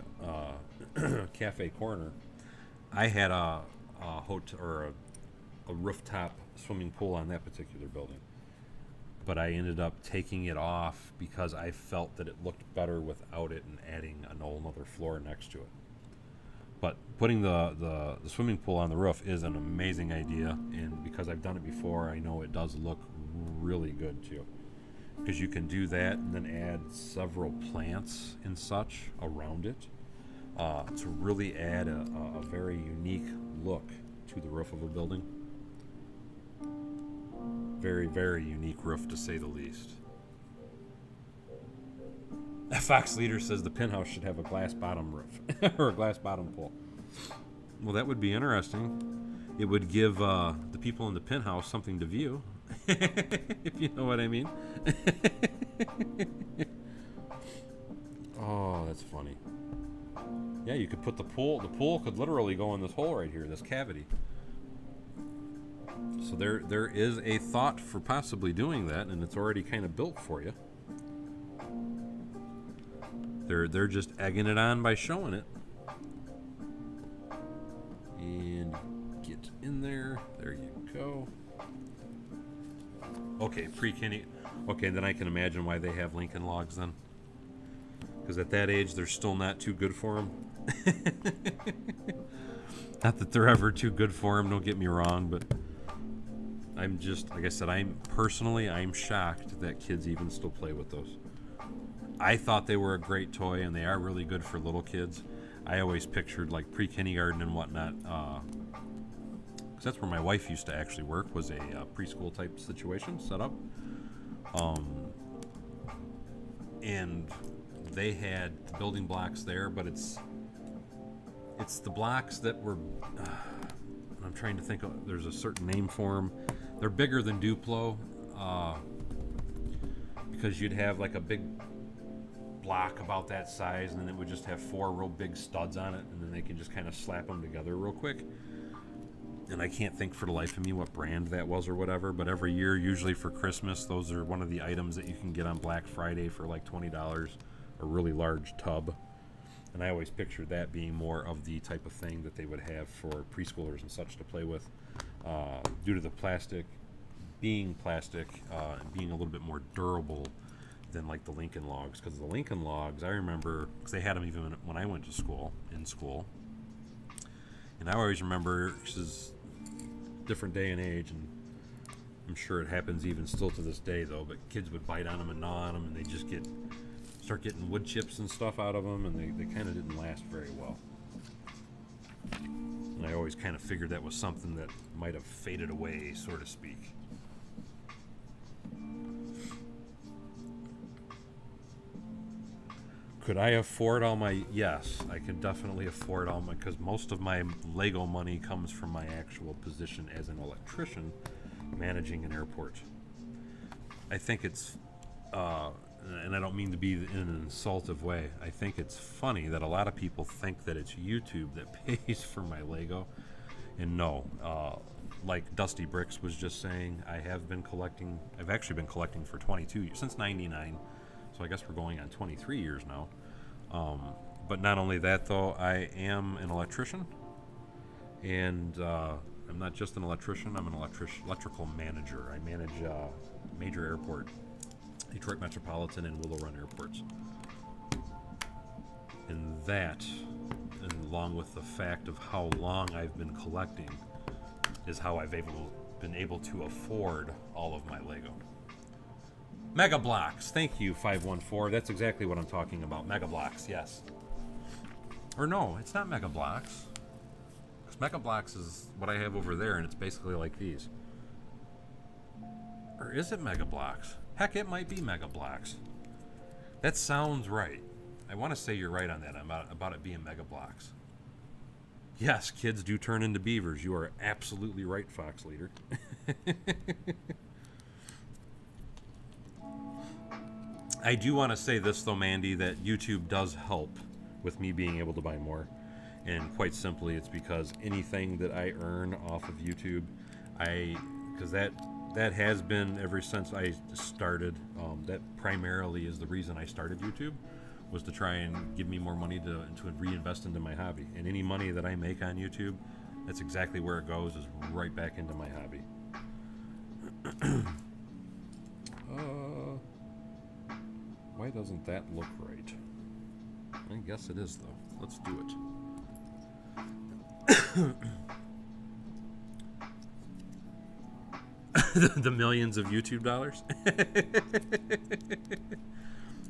Speaker 1: cafe corner, I had a hotel or a rooftop swimming pool on that particular building. But I ended up taking it off because I felt that it looked better without it and adding a whole other floor next to it. But putting the swimming pool on the roof is an amazing idea, and because I've done it before, I know it does look really good too. Because you can do that and then add several plants and such around it to really add a very unique look to the roof of a building. Very, very unique roof, to say the least. Fox Leader says the penthouse should have a glass bottom roof or a glass bottom pool. Well, that would be interesting. It would give the people in the penthouse something to view, if you know what I mean. Oh, that's funny. Yeah, you could put the pool. The pool could literally go in this hole right here, this cavity. So there is a thought for possibly doing that, and it's already kind of built for you. They're just egging it on by showing it. And get in there. There you go. Okay, pre-Kenny. Okay, then I can imagine why they have Lincoln Logs then. Because at that age, they're still not too good for them. Not that they're ever too good for them, don't get me wrong, but I'm just, like I said, I'm shocked that kids even still play with those. I thought they were a great toy, and they are really good for little kids. I always pictured like pre-kindergarten and whatnot, because that's where my wife used to actually work, was a preschool type situation set up. And they had the building blocks there, but it's the blocks that were, I'm trying to think of, there's a certain name for them. They're bigger than Duplo, because you'd have like a big block about that size, and then it would just have 4 real big studs on it, and then they can just kind of slap them together real quick. And I can't think for the life of me what brand that was or whatever, but every year, usually for Christmas, those are one of the items that you can get on Black Friday for like $20, a really large tub. And I always pictured that being more of the type of thing that they would have for preschoolers and such to play with, due to the plastic being plastic and being a little bit more durable than like the Lincoln Logs. Because the Lincoln Logs, I remember, because they had them even when I went to school, in school. And I always remember, this is a different day and age, and I'm sure it happens even still to this day though, but kids would bite on them and gnaw on them, and they just start getting wood chips and stuff out of them, and they kind of didn't last very well. And I always kind of figured that was something that might have faded away, so to speak. Could I afford all my... Yes, I can definitely afford all my... Because most of my Lego money comes from my actual position as an electrician managing an airport. I think it's... and I don't mean to be in an insultive way. I think it's funny that a lot of people think that it's YouTube that pays for my Lego. And no, like Dusty Bricks was just saying, I've actually been collecting for 22 years, since 99. So I guess we're going on 23 years now. But not only that, though, I am an electrician. And I'm not just an electrician, I'm an electrical manager. I manage major airport, Detroit Metropolitan and Willow Run airports. And that, and along with the fact of how long I've been collecting, is how I've been able to afford all of my Lego. Mega Bloks, thank you, 514. That's exactly what I'm talking about. Mega Bloks, yes. Or no, it's not Mega Bloks. Because Mega Bloks is what I have over there, and it's basically like these. Or is it Mega Bloks? Heck, it might be Mega Bloks. That sounds right. I want to say you're right on that, about it being Mega Bloks. Yes, kids do turn into beavers. You are absolutely right, Fox Leader. I do want to say this, though, Mandy, that YouTube does help with me being able to buy more. And quite simply, it's because anything that I earn off of YouTube, because that has been ever since I started. That primarily is the reason I started YouTube, was to try and give me more money to reinvest into my hobby. And any money that I make on YouTube, that's exactly where it goes, is right back into my hobby. Why doesn't that look right? I guess it is, though. Let's do it. The millions of YouTube dollars.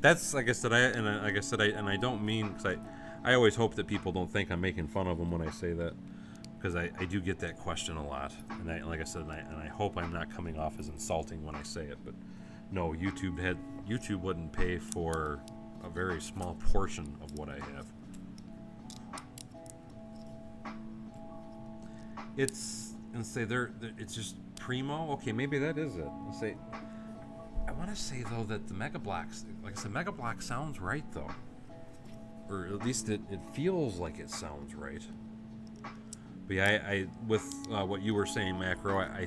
Speaker 1: That's like I said. I don't mean, because I always hope that people don't think I'm making fun of them when I say that, because I do get that question a lot, and like I said, and I hope I'm not coming off as insulting when I say it. But no, YouTube wouldn't pay for a very small portion of what I have. It's just primo. Okay, maybe that is it. Let's say. I want to say, though, that the Mega Bloks, like I said, Mega Bloks sounds right, though, or at least it feels like it sounds right. But yeah, I with what you were saying, Macro, I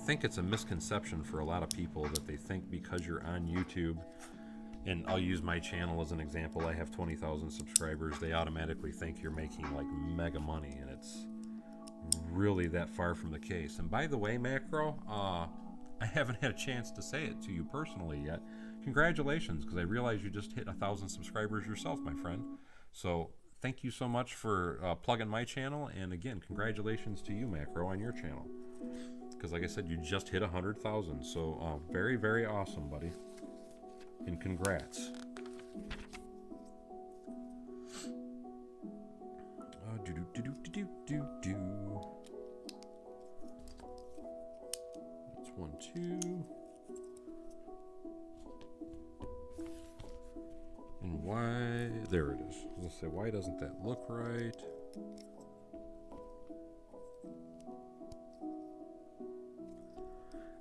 Speaker 1: think it's a misconception for a lot of people that they think because you're on YouTube, and I'll use my channel as an example. I have 20,000 subscribers. They automatically think you're making like mega money, and it's really that far from the case. And by the way, Macro, I haven't had a chance to say it to you personally yet. Congratulations, because I realize you just hit 1,000 subscribers yourself, my friend. So thank you so much for plugging my channel, and again, congratulations to you, Macro, on your channel. Because like I said, you just hit 100,000. So very, very awesome, buddy. And congrats. That's 1, 2. And why? There it is. Let's say, why doesn't that look right?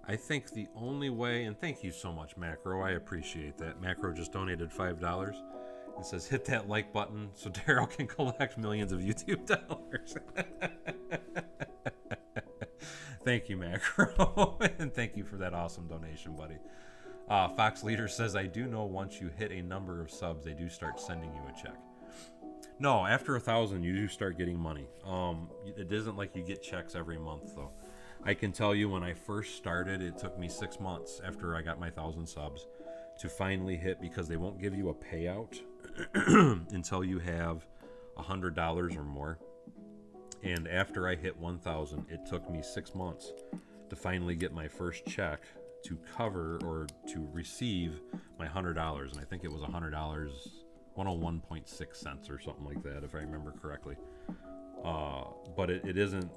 Speaker 1: I think the only way, and thank you so much, Macro. I appreciate that. Macro just donated $5 and says, hit that like button so Daryl can collect millions of YouTube dollars. Thank you, Macro. And thank you for that awesome donation, buddy. Fox Leader says, I do know once you hit a number of subs, they do start sending you a check. No, after 1,000, you do start getting money. It isn't like you get checks every month, though. I can tell you when I first started, it took me 6 months after I got my 1,000 subs to finally hit, because they won't give you a payout until you have $100 or more. And after I hit 1,000, it took me 6 months to finally get my first check to cover or to receive my $100. And I think it was $100, 101.6 cents or something like that, if I remember correctly. But it isn't.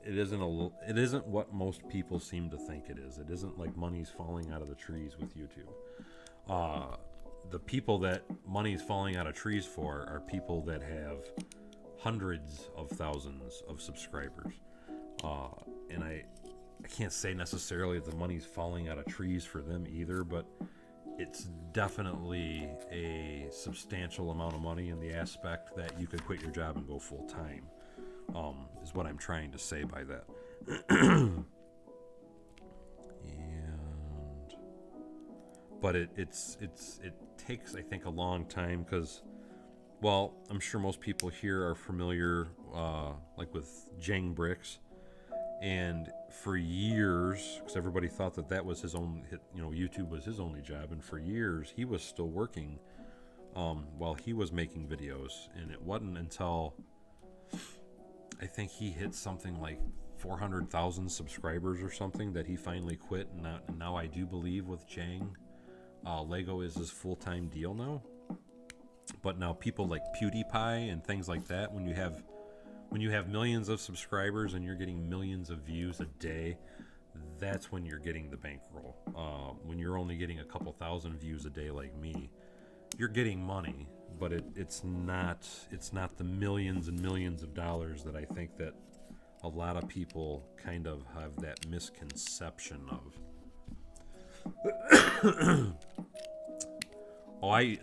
Speaker 1: It isn't what most people seem to think it is. It isn't like money's falling out of the trees with YouTube. The people that money's falling out of trees for are people that have hundreds of thousands of subscribers. And I can't say necessarily that the money's falling out of trees for them either, but it's definitely a substantial amount of money in the aspect that you could quit your job and go full time. Is what I'm trying to say by that. But it takes, I think, a long time because, well, I'm sure most people here are familiar, like with Jang Bricks, and for years, because everybody thought that was his own, YouTube was his only job, and for years he was still working, while he was making videos, and it wasn't until I think he hit something like 400,000 subscribers or something that he finally quit. And now I do believe with Jang, Lego is his full-time deal now. But now people like PewDiePie and things like that, when you have millions of subscribers and you're getting millions of views a day, that's when you're getting the bankroll. When you're only getting a couple thousand views a day like me, you're getting money, but it's not the millions and millions of dollars that I think that a lot of people kind of have that misconception of.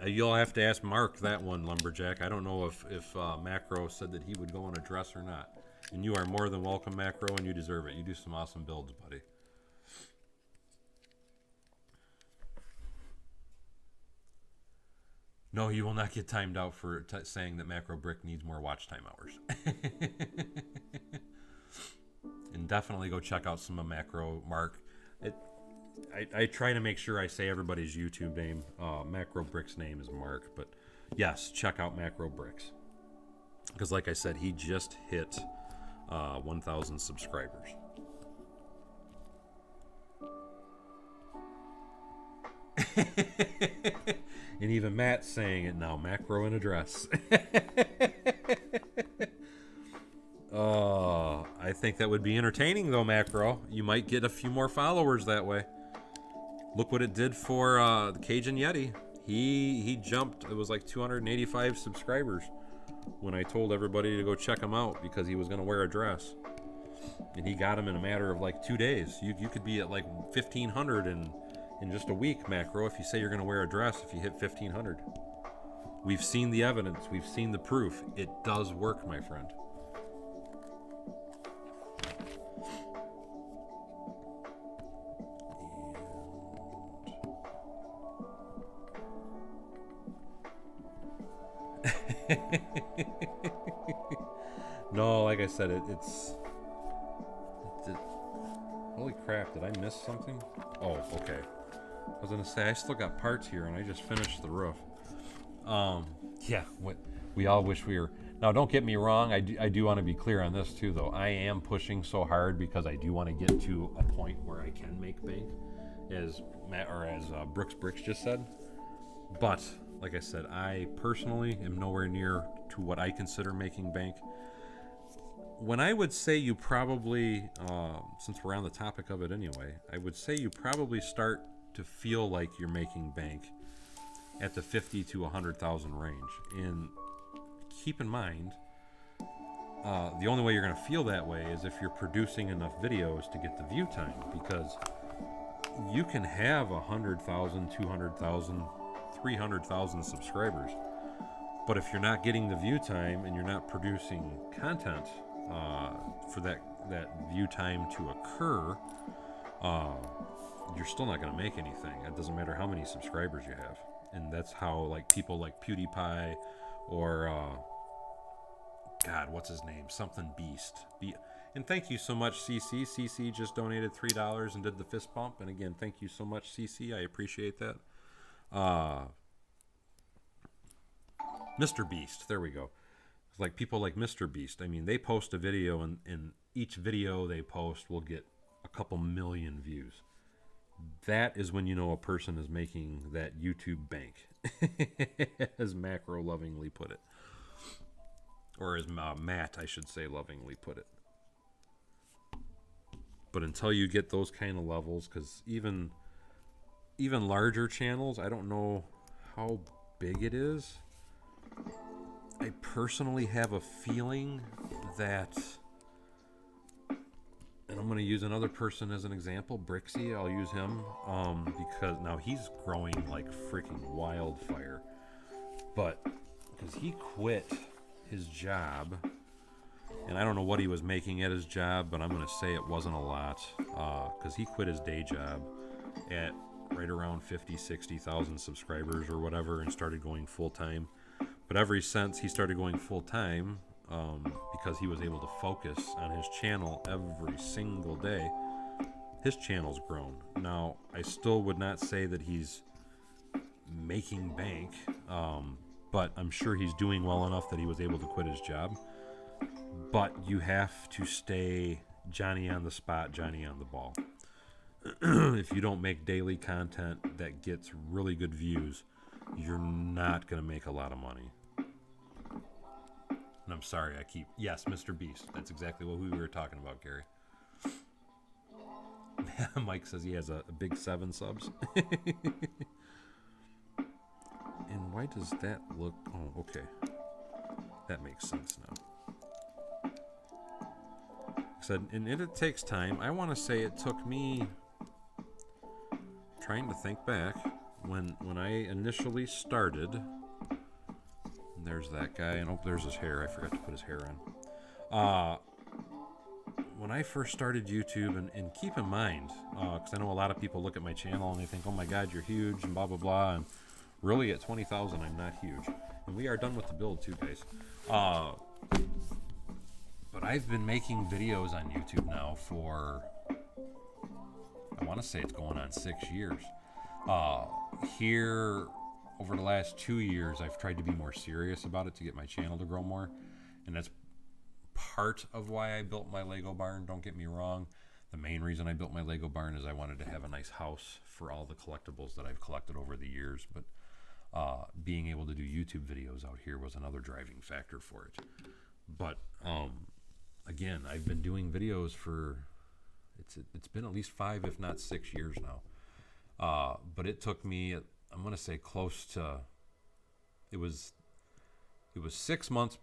Speaker 1: You'll have to ask Mark that one, Lumberjack. I don't know if Macro said that he would go on a dress or not. And you are more than welcome, Macro, and you deserve it. You do some awesome builds, buddy. No, you will not get timed out for saying that Macro Brick needs more watch time hours. And definitely go check out some of Macro Mark. I try to make sure I say everybody's YouTube name. Macro Brick's name is Mark, but yes, check out Macro Bricks. Because like I said, he just hit 1,000 subscribers. And even Matt's saying it now, Macro in a dress. I think that would be entertaining though, Macro. You might get a few more followers that way. Look what it did for the Cajun Yeti. He jumped, it was like 285 subscribers when I told everybody to go check him out because he was going to wear a dress. And he got him in a matter of like 2 days. You could be at like 1,500 in just a week, Macro, if you say you're going to wear a dress if you hit 1,500. We've seen the evidence. We've seen the proof. It does work, my friend. No, like I said, it's holy crap, did I miss something? Oh, okay. I was gonna say I still got parts here and I just finished the roof. Yeah, we all wish we were. Now don't get me wrong, I do want to be clear on this too though. I am pushing so hard because I do want to get to a point where I can make bank, as Brooks Bricks just said. But like I said, I personally am nowhere near to what I consider making bank. When I would say you probably, since we're on the topic of it anyway, I would say you probably start to feel like you're making bank at the 50 to 100,000 range. And keep in mind, the only way you're going to feel that way is if you're producing enough videos to get the view time, because you can have 100,000, 200,000, 300,000 subscribers, but if you're not getting the view time and you're not producing content for that view time to occur, you're still not going to make anything. It doesn't matter how many subscribers you have. And that's how like people like PewDiePie or God, what's his name? Something Beast. And thank you so much, CC. CC just donated $3 and did the fist bump. And again, thank you so much, CC. I appreciate that. Mr. Beast. There we go. It's like people like Mr. Beast. I mean, they post a video and each video they post will get a couple million views. That is when you know a person is making that YouTube bank, as Macro lovingly put it. or as Matt, I should say, lovingly put it. But until you get those kind of levels, because even larger channels, I don't know how big it is. I personally have a feeling that, and I'm going to use another person as an example, Brixie. I'll use him because now he's growing like freaking wildfire. But because he quit his job, and I don't know what he was making at his job, but I'm going to say it wasn't a lot, because he quit his day job at right around 60,000 subscribers or whatever and started going full-time. But ever since he started going full-time, because he was able to focus on his channel every single day, his channel's grown. Now, I still would not say that he's making bank, but I'm sure he's doing well enough that he was able to quit his job. But you have to stay Johnny on the spot, Johnny on the ball. If you don't make daily content that gets really good views, you're not going to make a lot of money. And I'm sorry, yes, Mr. Beast. That's exactly what we were talking about, Gary. Mike says he has a big 7 subs. And why does that look... Oh, okay. That makes sense now. Said, and it takes time. I want to say it took me, trying to think back, when I initially started. And there's that guy, and oh, there's his hair. I forgot to put his hair on. When I first started YouTube, and keep in mind, because I know a lot of people look at my channel and they think, oh my God, you're huge, and blah, blah, blah. And really, at 20,000, I'm not huge. And we are done with the build too, guys. But I've been making videos on YouTube now for, I want to say it's going on 6 years. Here, over the last 2 years, I've tried to be more serious about it to get my channel to grow more. And that's part of why I built my Lego barn, don't get me wrong. The main reason I built my Lego barn is I wanted to have a nice house for all the collectibles that I've collected over the years. But being able to do YouTube videos out here was another driving factor for it. But again, I've been doing videos for, it's been at least 5, if not 6 years now. But it took me, I'm going to say close to, it was 6 months,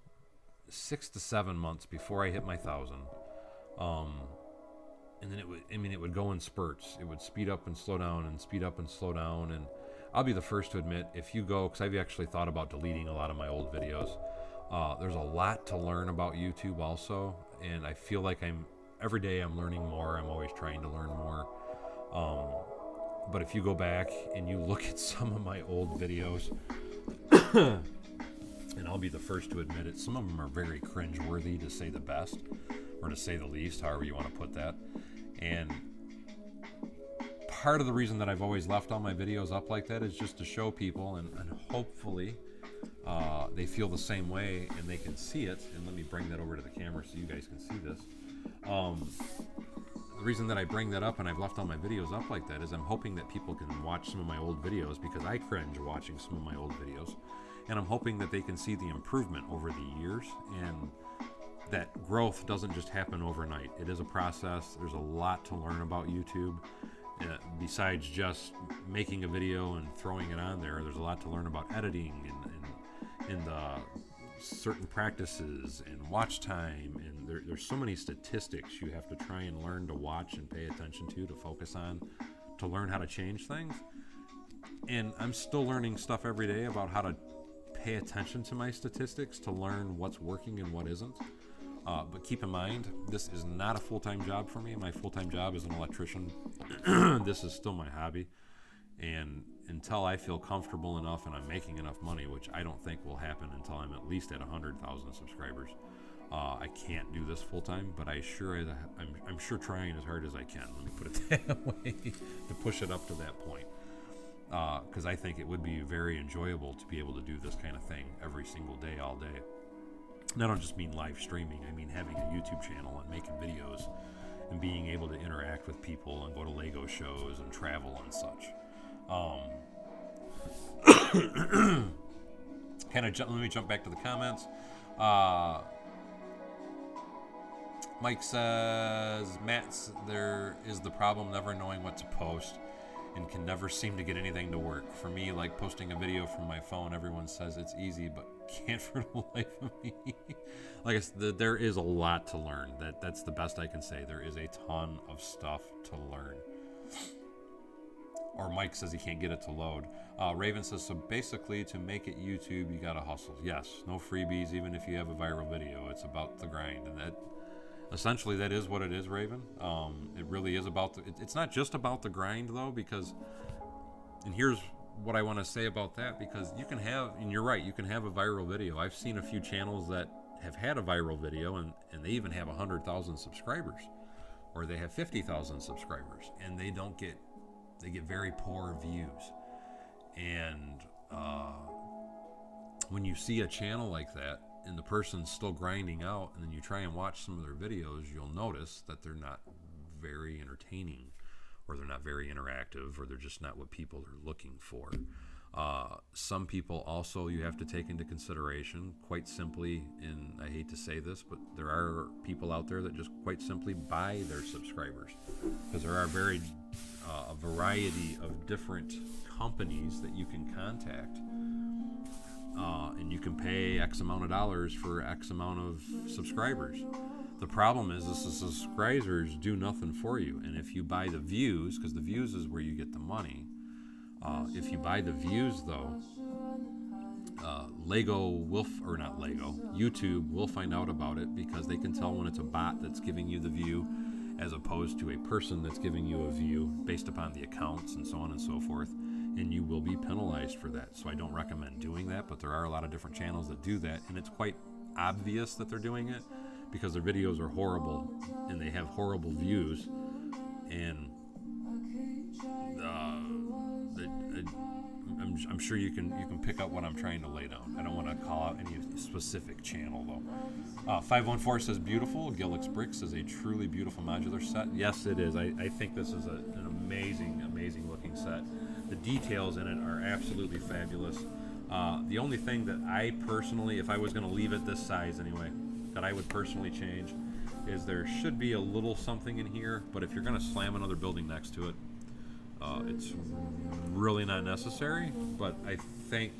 Speaker 1: 6 to 7 months before I hit my 1,000. And then it would go in spurts. It would speed up and slow down and speed up and slow down. And I'll be the first to admit, if you go, because I've actually thought about deleting a lot of my old videos. There's a lot to learn about YouTube also, and I feel like every day I'm learning more. I'm always trying to learn more. But if you go back and you look at some of my old videos, and I'll be the first to admit it, some of them are very cringeworthy, to say the best, or to say the least, however you want to put that. And part of the reason that I've always left all my videos up like that is just to show people, and hopefully they feel the same way and they can see it. And let me bring that over to the camera so you guys can see this. The reason that I bring that up and I've left all my videos up like that is I'm hoping that people can watch some of my old videos, because I cringe watching some of my old videos, and I'm hoping that they can see the improvement over the years, and that growth doesn't just happen overnight. It is a process. There's a lot to learn about YouTube. Besides just making a video and throwing it on there, there's a lot to learn about editing and certain practices and watch time, and there's so many statistics you have to try and learn to watch and pay attention to focus on, to learn how to change things. And I'm still learning stuff every day about how to pay attention to my statistics to learn what's working and what isn't. But keep in mind, this is not a full-time job for me. My full-time job is an electrician. This is still my hobby. And until I feel comfortable enough and I'm making enough money, which I don't think will happen until I'm at least at 100,000 subscribers, I can't do this full-time, but I'm sure trying as hard as I can, let me put it that way, to push it up to that point. Because I think it would be very enjoyable to be able to do this kind of thing every single day, all day. And I don't just mean live streaming. I mean having a YouTube channel and making videos and being able to interact with people and go to Lego shows and travel and such. Let me jump back to the comments. Mike says, Matt's there is the problem never knowing what to post and can never seem to get anything to work. For me, like posting a video from my phone, everyone says it's easy, but can't for the life of me. Like I said, there is a lot to learn. That's the best I can say. There is a ton of stuff to learn. Or Mike says he can't get it to load. Raven says, so basically to make it YouTube, you gotta hustle. Yes, no freebies, even if you have a viral video. It's about the grind. And that essentially that is what it is, Raven. It really is about it's not just about the grind though, because, and here's what I want to say about that, because you can have, and you're right, you can have a viral video. I've seen a few channels that have had a viral video and they even have 100,000 subscribers, or they have 50,000 subscribers, and they get very poor views. And when you see a channel like that and the person's still grinding out, and then you try and watch some of their videos, you'll notice that they're not very entertaining, or they're not very interactive, or they're just not what people are looking for. Some people also you have to take into consideration, quite simply, and I hate to say this, but there are people out there that just quite simply buy their subscribers, because there are a variety of different companies that you can contact, and you can pay X amount of dollars for X amount of subscribers. The problem is the subscribers do nothing for you, and if you buy the views, because the views is where you get the money, if you buy the views though, YouTube will find out about it, because they can tell when it's a bot that's giving you the view as opposed to a person that's giving you a view based upon the accounts and so on and so forth, and you will be penalized for that. So I don't recommend doing that, but there are a lot of different channels that do that, and it's quite obvious that they're doing it because their videos are horrible and they have horrible views, and I'm sure you can pick up what I'm trying to lay down. I don't want to call out any specific channel though. 514 says beautiful. Gilix Bricks is a truly beautiful modular set. Yes, it is. I think this is an amazing looking set. The details in it are absolutely fabulous. The only thing that I personally, if I was going to leave it this size anyway, that I would personally change is there should be a little something in here, but if you're going to slam another building next to it, it's really not necessary. But I think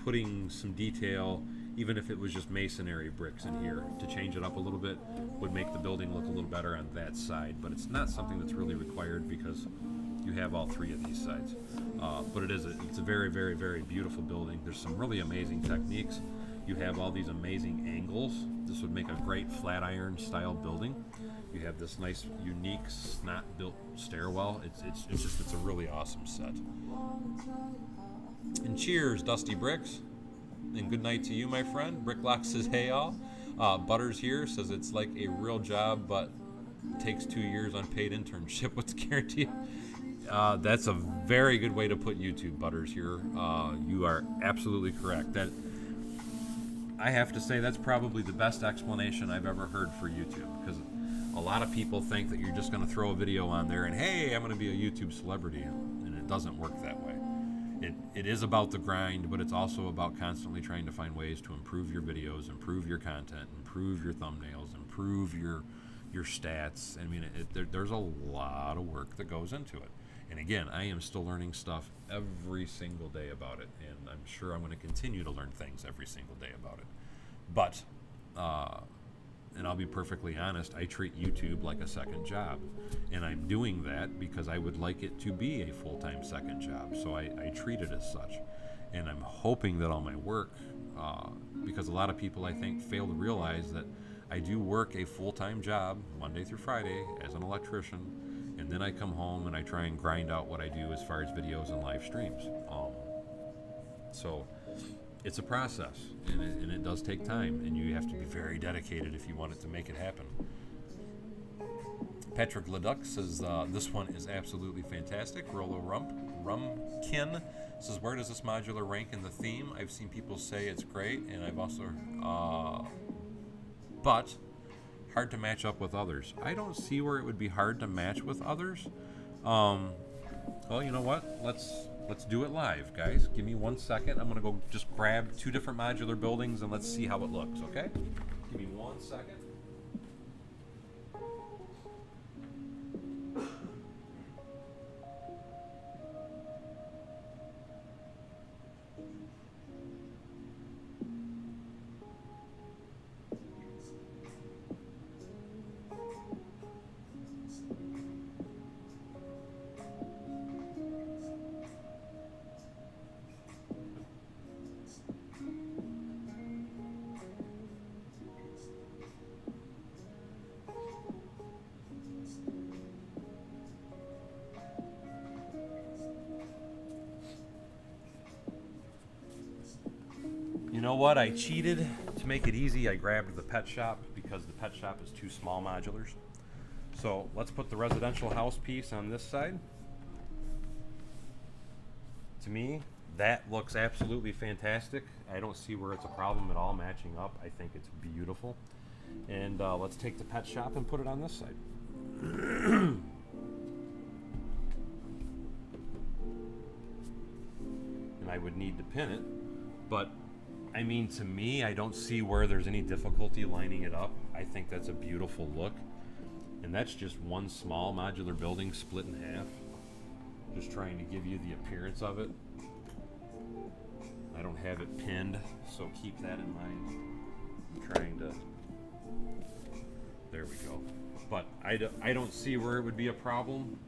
Speaker 1: putting some detail, even if it was just masonry bricks in here, to change it up a little bit would make the building look a little better on that side. But it's not something that's really required because you have all three of these sides. But it's a very beautiful building. There's some really amazing techniques. You have all these amazing angles. This would make a great flat iron style building. You have this nice, unique, snot-built stairwell. It's a really awesome set. And cheers, Dusty Bricks. And good night to you, my friend. Bricklock says, hey, all. Butters here says it's like a real job, but takes 2 years unpaid internship. What's guaranteed? That's a very good way to put YouTube, Butters here. You are absolutely correct. That, I have to say, that's probably the best explanation I've ever heard for YouTube, because a lot of people think that you're just going to throw a video on there and, hey, I'm going to be a YouTube celebrity, and it doesn't work that way. It is about the grind, but it's also about constantly trying to find ways to improve your videos, improve your content, improve your thumbnails, improve your stats. I mean, there's a lot of work that goes into it. And again, I am still learning stuff every single day about it, and I'm sure I'm going to continue to learn things every single day about it. But, and I'll be perfectly honest, I treat YouTube like a second job, and I'm doing that because I would like it to be a full-time second job, so I treat it as such. And I'm hoping that all my work, because a lot of people, I think, fail to realize that I do work a full-time job Monday through Friday as an electrician, and then I come home and I try and grind out what I do as far as videos and live streams. So it's a process, and it does take time, and you have to be very dedicated if you want it to make it happen. Patrick Leduc says, this one is absolutely fantastic. Rolo Rumkin says, where does this modular rank in the theme? I've seen people say it's great, and I've also, but hard to match up with others. I don't see where it would be hard to match with others. Well, you know what? Let's do it live, guys. Give me 1 second. I'm gonna go just grab 2 different modular buildings and let's see how it looks, okay? Give me 1 second. You know what? I cheated to make it easy. I grabbed the pet shop because the pet shop is 2 small modulars. So let's put the residential house piece on this side. To me, that looks absolutely fantastic. I don't see where it's a problem at all matching up. I think it's beautiful. And let's take the pet shop and put it on this side. And I would need to pin it, but I mean, to me, I don't see where there's any difficulty lining it up. I think that's a beautiful look. And that's just 1 small modular building split in half. Just trying to give you the appearance of it. I don't have it pinned, so keep that in mind. I'm trying to... There we go. But I don't see where it would be a problem.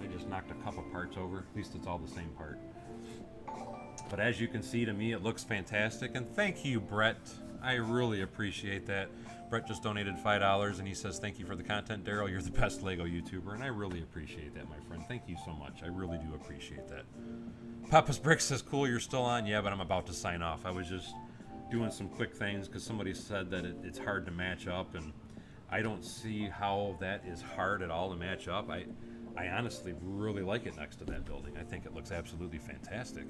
Speaker 1: I just knocked a couple parts over. At least it's all the same part. But as you can see, to me, it looks fantastic. And thank you, Brett. I really appreciate that. Brett just donated $5, and he says, thank you for the content, Daryl. You're the best Lego YouTuber. And I really appreciate that, my friend. Thank you so much. I really do appreciate that. Papa's Brick says, cool, you're still on. Yeah, but I'm about to sign off. I was just doing some quick things because somebody said that it's hard to match up. And I don't see how that is hard at all to match up. I honestly really like it next to that building. I think it looks absolutely fantastic.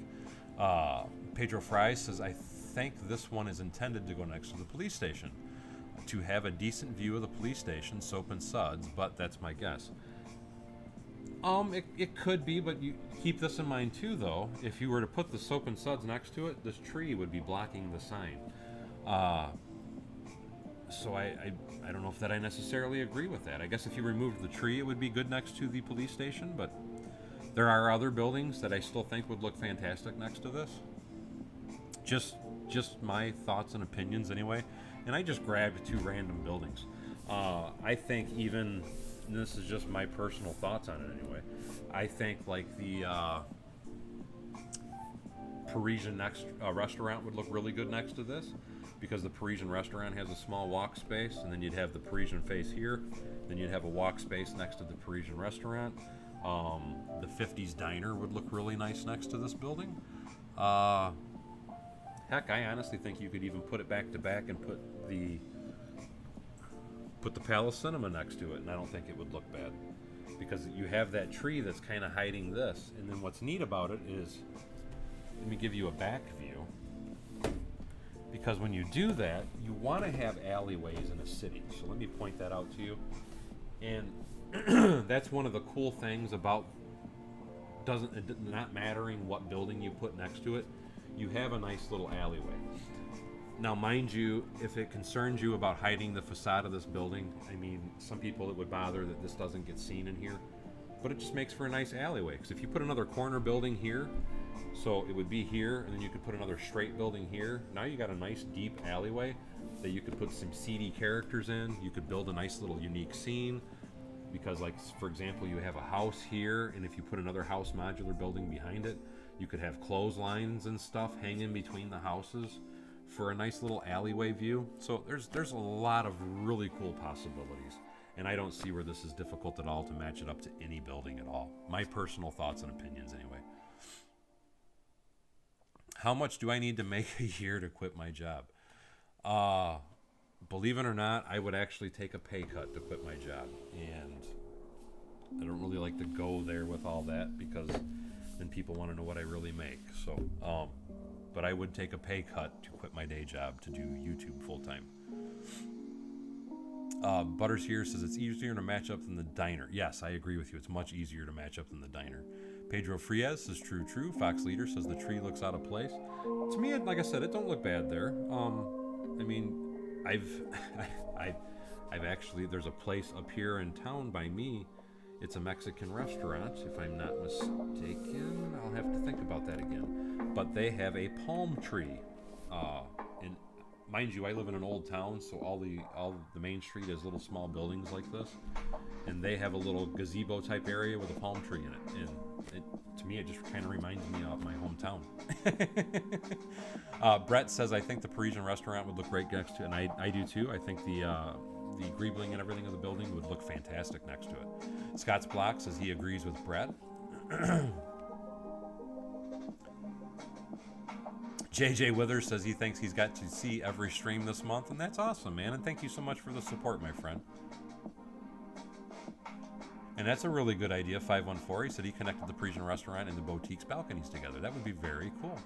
Speaker 1: Pedro Fry says, I think this one is intended to go next to the police station to have a decent view of the police station, Soap and Suds, but that's my guess. It could be, but you keep this in mind too, though. If you were to put the Soap and Suds next to it, this tree would be blocking the sign. So I don't know if that I necessarily agree with that. I guess if you removed the tree, it would be good next to the police station, but there are other buildings that I still think would look fantastic next to this. Just my thoughts and opinions anyway. And I just grabbed 2 random buildings. I think even, and this is just my personal thoughts on it anyway, I think like the Parisian restaurant would look really good next to this, because the Parisian restaurant has a small walk space, and then you'd have the Parisian face here, then you'd have a walk space next to the Parisian restaurant. The 50s diner would look really nice next to this building. Heck, I honestly think you could even put it back to back and put the Palace Cinema next to it, and I don't think it would look bad, because you have that tree that's kind of hiding this. And then what's neat about it is, let me give you a back view, because when you do that, you want to have alleyways in a city. So let me point that out to you. And that's one of the cool things about not mattering what building you put next to it. You have a nice little alleyway. Now, mind you, if it concerns you about hiding the facade of this building, I mean, some people it would bother that this doesn't get seen in here, but it just makes for a nice alleyway. Because if you put another corner building here, so it would be here, and then you could put another straight building here. Now you got a nice deep alleyway that you could put some seedy characters in. You could build a nice little unique scene. Because, like, for example, you have a house here, and if you put another house modular building behind it, you could have clotheslines and stuff hanging between the houses for a nice little alleyway view. So there's a lot of really cool possibilities, and I don't see where this is difficult at all to match it up to any building at all. My personal thoughts and opinions anyway. How much do I need to make a year to quit my job? Believe it or not, I would actually take a pay cut to quit my job, and I don't really like to go there with all that, because then people want to know what I really make. So, but I would take a pay cut to quit my day job to do YouTube full time. Butters here says it's easier to match up than the diner. Yes, I agree with you. It's much easier to match up than the diner. Pedro Frias says true, true. Fox Leader says the tree looks out of place. To me, like I said, it don't look bad there. I mean, I've actually, there's a place up here in town by me. It's a Mexican restaurant, if I'm not mistaken. I'll have to think about that again. But they have a palm tree. And mind you, I live in an old town, so all the main street is little small buildings like this. And they have a little gazebo type area with a palm tree in it. And to me, it just kind of reminds me of my hometown. Brett says, I think the Parisian restaurant would look great next to it. And I do too. I think the greebling and everything of the building would look fantastic next to it. Scott's Block says he agrees with Brett. JJ Withers says he thinks he's got to see every stream this month, and that's awesome, man. And thank you so much for the support, my friend. And that's a really good idea, 514. He said he connected the Parisian restaurant and the boutique's balconies together. That would be very cool.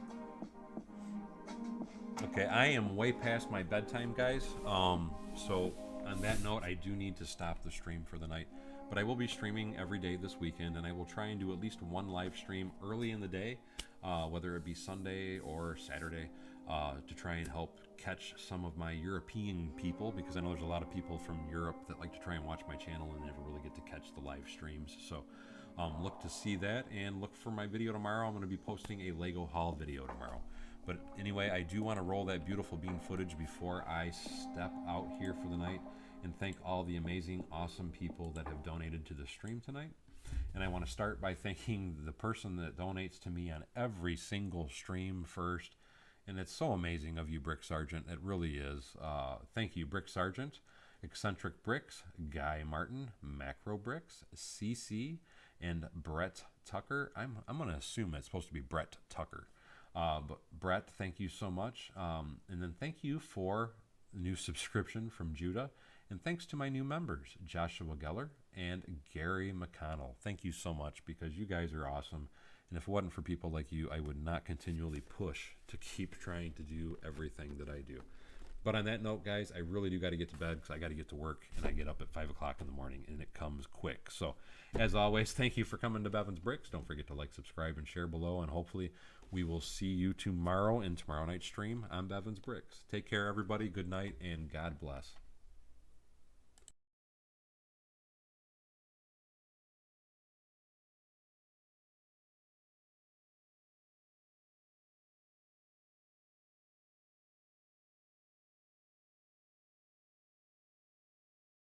Speaker 1: Okay, I am way past my bedtime, guys. So on that note, I do need to stop the stream for the night. But I will be streaming every day this weekend, and I will try and do at least one live stream early in the day, whether it be Sunday or Saturday, to try and help catch some of my European people, because I know there's a lot of people from Europe that like to try and watch my channel and never really get to catch the live streams. So look to see that, and look for my video tomorrow. I'm going to be posting a Lego haul video tomorrow. But anyway, I do want to roll that beautiful bean footage before I step out here for the night, and thank all the amazing, awesome people that have donated to the stream tonight. And I want to start by thanking the person that donates to me on every single stream first. And it's so amazing of you, Brick Sergeant. It really is. Thank you, Brick Sergeant, Eccentric Bricks, Guy Martin, Macro Bricks, CC, and Brett Tucker. I'm going to assume it's supposed to be Brett Tucker. But Brett, thank you so much. And then thank you for the new subscription from Judah. And thanks to my new members, Joshua Geller and Gary McConnell. Thank you so much, because you guys are awesome. And if it wasn't for people like you, I would not continually push to keep trying to do everything that I do. But on that note, guys, I really do got to get to bed, because I got to get to work, and I get up at 5 o'clock in the morning, and it comes quick. So as always, thank you for coming to Bevan's Bricks. Don't forget to like, subscribe, and share below. And hopefully we will see you tomorrow in tomorrow night's stream on Bevan's Bricks. Take care, everybody. Good night, and God bless.